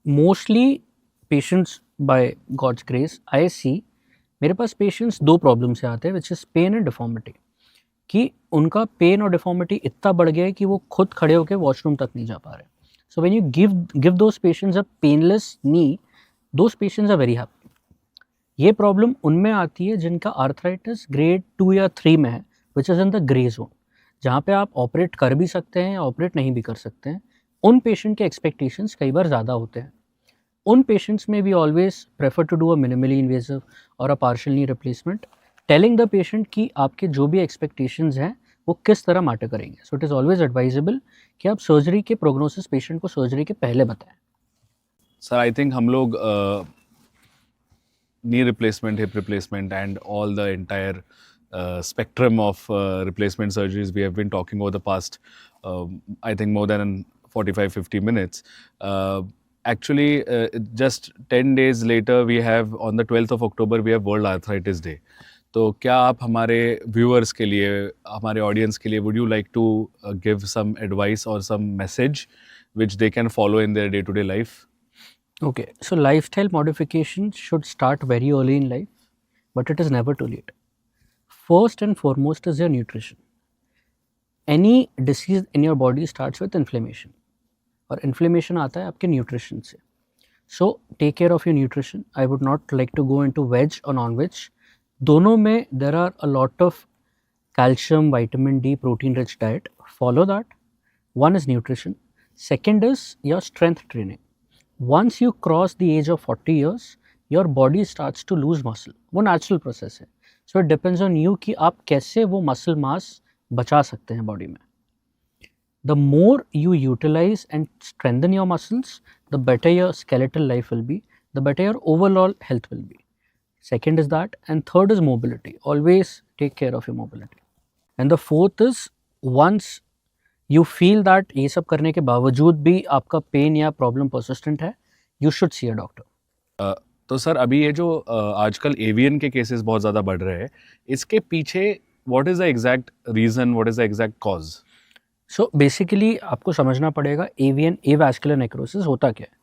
Mostly patients by God's grace I see, मेरे पास पेशेंट्स 2 प्रॉब्लम से आते हैं, which is pain and deformity. कि उनका पेन और डिफॉर्मिटी इतना बढ़ गया है कि वो खुद खड़े होकर वॉशरूम तक नहीं जा पा रहे. So when you give those patients a painless knee, those patients are very happy. ये प्रॉब्लम उनमें आती है जिनका आर्थराइटिस ग्रेड 2 या 3 में है, which is in the grey zone, जहाँ पे आप ऑपरेट कर भी सकते हैं या ऑपरेट नहीं भी कर सकते हैं. उन पेशेंट के एक्सपेक्टेशंस कई बार ज़्यादा होते हैं. उन पेशेंट्स में we always prefer to do a minimally invasive और a partial knee replacement, telling the patient कि आपके जो भी एक्सपेक्टेशंस हैं वो किस तरह मैटर करेंगे. सो इट इज़ ऑलवेज एडवाइजेबल कि आप सर्जरी के प्रोग्नोसिस पेशेंट को सर्जरी के पहले बताएं. सर आई थिंक हम लोग knee replacement, hip replacement, and all the entire spectrum of replacement surgeries we have been talking over the past, I think, more than 45-50 minutes. Actually, just 10 days later, we have on the 12th of October, we have World Arthritis Day. तो क्या आप हमारे viewers के लिए, हमारे audience के लिए, would you like to give some advice और some message which they can follow in their day-to-day life? Okay, so lifestyle modifications should start very early in life, but it is never too late. First and foremost is your nutrition. Any disease in your body starts with inflammation, और inflammation आता है आपके nutrition से. So take care of your nutrition. I would not like to go into veg or non-veg. दोनों में there are a lot of calcium, vitamin D, protein-rich diet. Follow that. One is nutrition. Second is your strength training. Once you cross the age of 40 years, your body starts to lose muscle. वो natural process है. So it depends on you कि आप कैसे वो muscle mass बचा सकते हैं body में. The more you utilize and strengthen your muscles, the better your skeletal life will be, the better your overall health will be. Second is that, and third is mobility. Always take care of your mobility. And the fourth is, once you feel that ये सब करने के बावजूद भी आपका pen या problem persistent है, you should see a doctor. तो सर अभी ये जो आजकल एवियन के केसेस बहुत ज़्यादा बढ़ रहे हैं, इसके पीछे what is the exact reason, what is the exact cause? So basically आपको समझना पड़ेगा एवियन एवास्कुलर नेक्रोसिस होता क्या है.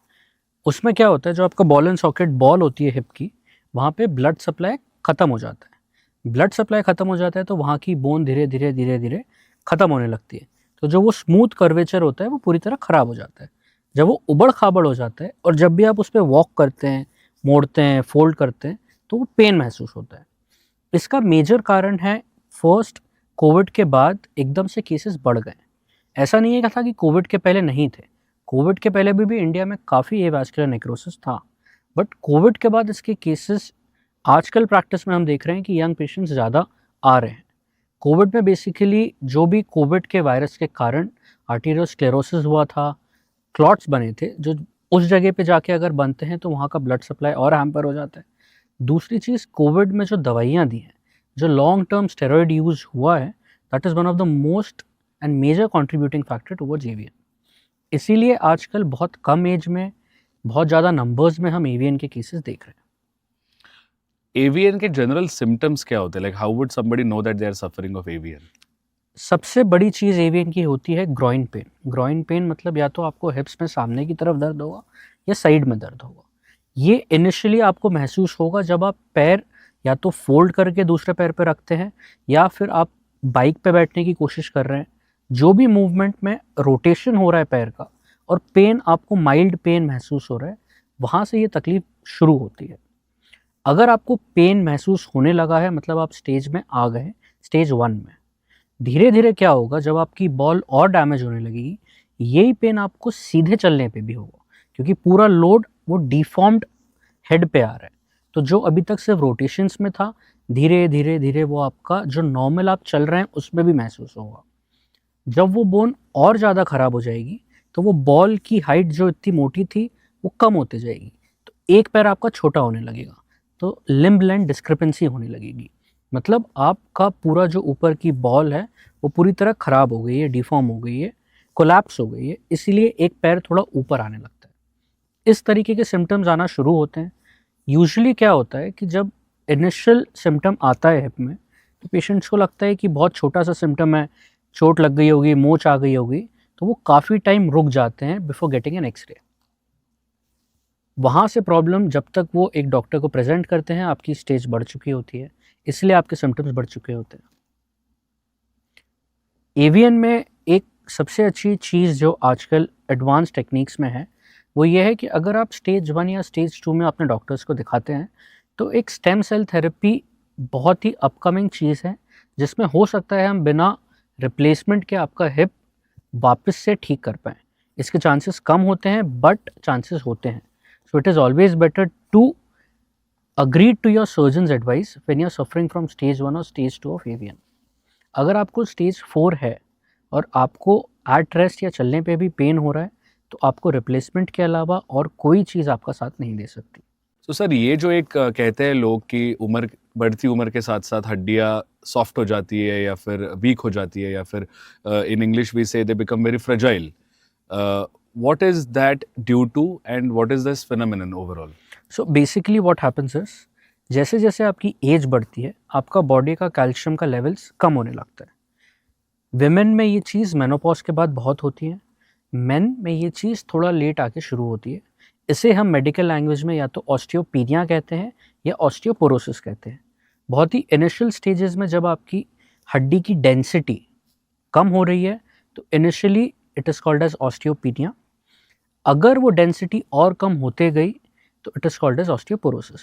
उसमें क्या होता है, जो आपका बॉल एंड सॉकेट बॉल होती है हिप की, वहाँ पे ब्लड सप्लाई ख़त्म हो जाता है. ब्लड सप्लाई ख़त्म हो जाता है तो वहाँ की बोन धीरे धीरे ख़त्म होने लगती है. तो जो वो स्मूथ कर्वेचर होता है वो पूरी तरह ख़राब हो जाता है. जब वो उबड़ खाबड़ हो जाता है और जब भी आप उस पर वॉक करते हैं, मोड़ते हैं, फोल्ड करते हैं, तो वो पेन महसूस होता है. इसका मेजर कारण है, फर्स्ट, कोविड के बाद एकदम से केसेस बढ़ गए. ऐसा नहीं है था कि कोविड के पहले नहीं थे. कोविड के पहले भी इंडिया में काफ़ी एवास्कुलर नेक्रोसिस था, बट कोविड के बाद इसके केसेस आजकल प्रैक्टिस में हम देख रहे हैं कि यंग पेशेंट्स ज़्यादा आ रहे हैं. कोविड में बेसिकली जो भी कोविड के वायरस के कारण आर्टेरियोस्क्लेरोसिस हुआ था, क्लॉट्स बने थे, जो उस जगह पे जाके अगर बनते हैं तो वहाँ का ब्लड सप्लाई और हैम्पर हो जाता है. दूसरी चीज़, कोविड में जो दवाइयाँ दी हैं, जो लॉन्ग टर्म स्टेरॉयड यूज़ हुआ है, that is one of the most and major contributing factor towards avian. इसीलिए आजकल बहुत कम एज में, बहुत ज़्यादा नंबर्स में हम एवियन के केसेस देख रहे हैं. एवियन के जनरल सिम्टम्स क्या होते हैं? Like how would somebody know that they are suffering of avian? सबसे बड़ी चीज़ एवियन की होती है ग्रॉइन पेन. ग्रॉइन पेन मतलब या तो आपको हिप्स में सामने की तरफ दर्द होगा या साइड में दर्द होगा. ये इनिशियली आपको महसूस होगा जब आप पैर या तो फोल्ड करके दूसरे पैर पे रखते हैं, या फिर आप बाइक पे बैठने की कोशिश कर रहे हैं. जो भी मूवमेंट में रोटेशन हो रहा है पैर का, और पेन आपको माइल्ड पेन महसूस हो रहा है, वहाँ से ये तकलीफ शुरू होती है. अगर आपको पेन महसूस होने लगा है, मतलब आप स्टेज में आ गए, स्टेज 1 में. धीरे धीरे क्या होगा, जब आपकी बॉल और डैमेज होने लगेगी, यही पेन आपको सीधे चलने पे भी होगा, क्योंकि पूरा लोड वो डिफॉर्म्ड हेड पे आ रहा है. तो जो अभी तक सिर्फ रोटेशंस में था, धीरे धीरे वो आपका जो नॉर्मल आप चल रहे हैं उसमें भी महसूस होगा. जब वो बोन और ज़्यादा ख़राब हो जाएगी, तो वो बॉल की हाइट जो इतनी मोटी थी वो कम होती जाएगी. तो एक पैर आपका छोटा होने लगेगा, तो लिम्ब लेंथ डिस्क्रिपेंसी होने लगेगी. मतलब आपका पूरा जो ऊपर की बॉल है वो पूरी तरह ख़राब हो गई है, डिफॉर्म हो गई है, कोलैप्स हो गई है. इसीलिए एक पैर थोड़ा ऊपर आने लगता है. इस तरीके के सिम्टम्स आना शुरू होते हैं. यूजुअली क्या होता है कि जब इनिशियल सिम्टम आता है हिप में, तो पेशेंट्स को लगता है कि बहुत छोटा सा सिम्टम है, चोट लग गई होगी, मोच आ गई होगी, तो वो काफ़ी टाइम रुक जाते हैं बिफोर गेटिंग एन एक्सरे. वहाँ से प्रॉब्लम, जब तक वो एक डॉक्टर को प्रेजेंट करते हैं, आपकी स्टेज बढ़ चुकी होती है, इसलिए आपके सिम्टम्स बढ़ चुके होते हैं. एवियन में एक सबसे अच्छी चीज़ जो आजकल एडवांस टेक्निक्स में है, वो ये है कि अगर आप स्टेज 1 या स्टेज 2 में अपने डॉक्टर्स को दिखाते हैं, तो एक स्टेम सेल थेरेपी बहुत ही अपकमिंग चीज़ है, जिसमें हो सकता है हम बिना रिप्लेसमेंट के आपका हिप वापस से ठीक कर पाएँ. इसके चांसेस कम होते हैं, बट चांसेस होते हैं. So it is always better to agree to your surgeon's advice when you are suffering from stage 1 और स्टेज 2 ऑफ एवियन. अगर आपको स्टेज 4 है और आपको एट रेस्ट या चलने पे भी पेन हो रहा है, तो आपको रिप्लेसमेंट के अलावा और कोई चीज़ आपका साथ नहीं दे सकती. तो सर ये जो एक कहते हैं लोग कि उम्र बढ़ती उम्र के साथ साथ हड्डियाँ सॉफ्ट हो जाती है या फिर वीक हो जाती है या फिर इन इंग्लिश वी से they become very fragile, what is that due to and what is this phenomenon overall? So basically what happens is, जैसे जैसे आपकी एज बढ़ती है आपका बॉडी का कैल्शियम का लेवल्स कम होने लगता है। विमेन में ये चीज़ मेनोपॉज के बाद बहुत होती है, मेन में ये चीज़ थोड़ा लेट आके शुरू होती है। इसे हम मेडिकल लैंग्वेज में या तो ऑस्टियोपीनिया कहते हैं या ऑस्टियोपोरोसिस कहते हैं। बहुत ही इनिशियल स्टेजेस में जब आपकी हड्डी की डेंसिटी कम हो रही है तो initially it is called as osteopenia. अगर वो डेंसिटी और कम होते गई तो it is called as osteoporosis.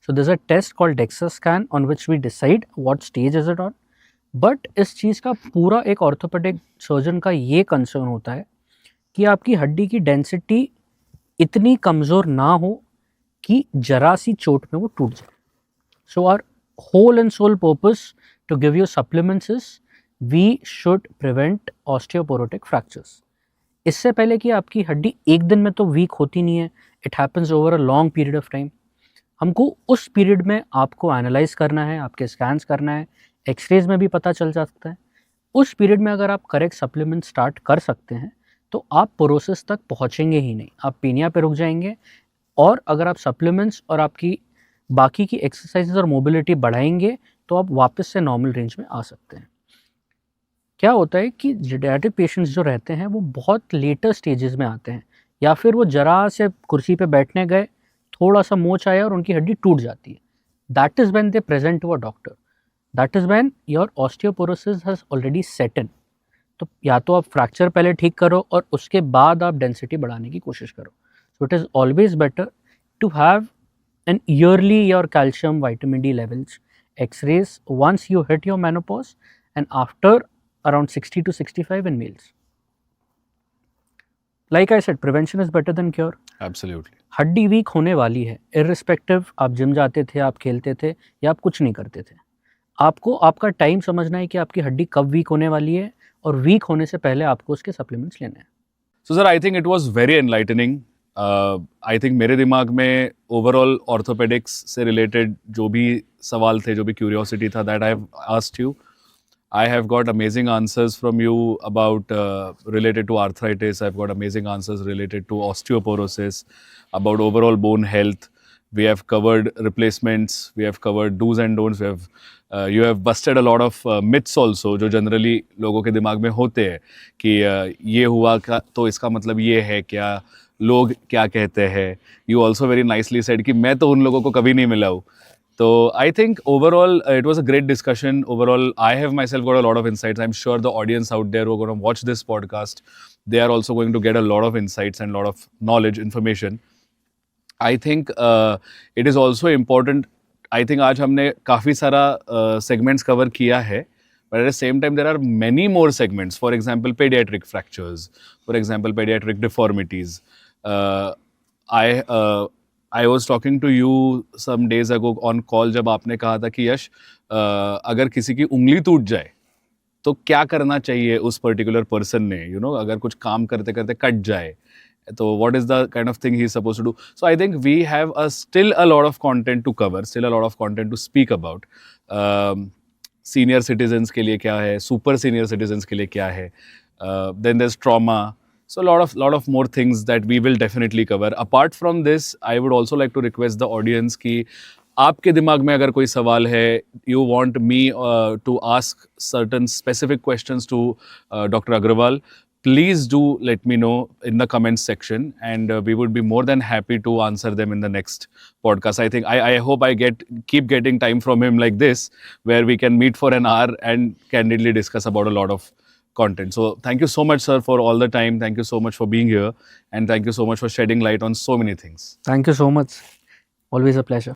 So this a test called DEXA scan on which we decide what stage is it on. But इस चीज़ का पूरा एक ऑर्थोपेडिक सर्जन का ये कंसर्न होता है कि आपकी हड्डी की डेंसिटी इतनी कमज़ोर ना हो कि जरा सी चोट में वो टूट जाए। So our whole and sole purpose to give you supplements is we should prevent osteoporotic fractures. इससे पहले कि आपकी हड्डी एक दिन में तो वीक होती नहीं है, it happens over a long period of time. हमको उस पीरियड में आपको एनालाइज करना है, आपके स्कैन्स करना है, एक्सरेज में भी पता चल सकता है। उस पीरियड में अगर आप करेक्ट सप्लीमेंट स्टार्ट कर सकते हैं तो आप पोरोसिस तक पहुंचेंगे ही नहीं, आप पीनिया पे रुक जाएंगे। और अगर आप सप्लीमेंट्स और आपकी बाकी की एक्सरसाइजेज और मोबिलिटी बढ़ाएंगे तो आप वापस से नॉर्मल रेंज में आ सकते हैं। क्या होता है कि जीडियाटिक पेशेंट्स जो रहते हैं वो बहुत लेटर स्टेजेस में आते हैं, या फिर वो जरा से कुर्सी पे बैठने गए, थोड़ा सा मोच आया और उनकी हड्डी टूट जाती है। That is when they present to a doctor, that is when your osteoporosis has already set in. तो या तो आप फ्रैक्चर पहले ठीक करो और उसके बाद आप डेंसिटी बढ़ाने की कोशिश करो। So it is always better to have an early your calcium vitamin D levels x rays once you hit your menopause and after around 60 to 65 in males. Like I said, prevention is better than cure. Absolutely. हड्डी week होने वाली है, irrespective आप gym जाते थे, आप खेलते थे या आप कुछ नहीं करते थे। आपको आपका टाइम समझना है कि आपकी हड्डी कब वीक होने वाली है और वीक होने से पहले आपको उसके सप्लीमेंट्स लेने हैं। So sir, I think it was very enlightening. I think मेरे दिमाग में ओवरऑल ऑर्थोपेडिक्स से रिलेटेड जो भी सवाल थे, जो भी क्यूरियोसिटी था, that I have asked you. I have got amazing answers from you about related to arthritis. I've got amazing answers related to osteoporosis, about overall bone health. We have covered replacements. We have covered do's and don'ts. You have busted a lot of myths also, जो generally लोगों के दिमाग में होते हैं कि ये हुआ का तो इसका मतलब ये है क्या, लोग क्या कहते हैं. You also very nicely said कि मैं तो उन लोगों को कभी नहीं मिला हूँ. So I think overall it was a great discussion. Overall, I have myself got a lot of insights. I'm sure the audience out there who are going to watch this podcast, they are also going to get a lot of insights and a lot of knowledge, information. I think it is also important. I think आज हमने काफ़ी सारा segments cover किया है. But at the same time, there are many more segments. For example, pediatric fractures. For example, pediatric deformities. I was talking to you some days ago on call जब आपने कहा था कि यश अगर किसी की उंगली टूट जाए तो क्या करना चाहिए उस पर्टिकुलर पर्सन ने, यू नो, अगर कुछ काम करते करते कट जाए तो what is the kind of thing he is supposed to do. So I think we have still a lot of content to cover, still a lot of content to speak about. Senior citizens के लिए क्या है, super senior citizens के लिए क्या है, then there's trauma. So a lot of more things that we will definitely cover. Apart from this, I would also like to request the audience कि आपके दिमाग में अगर कोई सवाल है, you want me to ask certain specific questions to Dr. Agrawal, please do let me know in the comments section, and we would be more than happy to answer them in the next podcast. I think I hope I keep getting time from him like this, where we can meet for an hour and candidly discuss about a lot of content. So thank you so much, sir, for all the time. Thank you so much for being here, and thank you so much for shedding light on so many things. Thank you so much. Always a pleasure.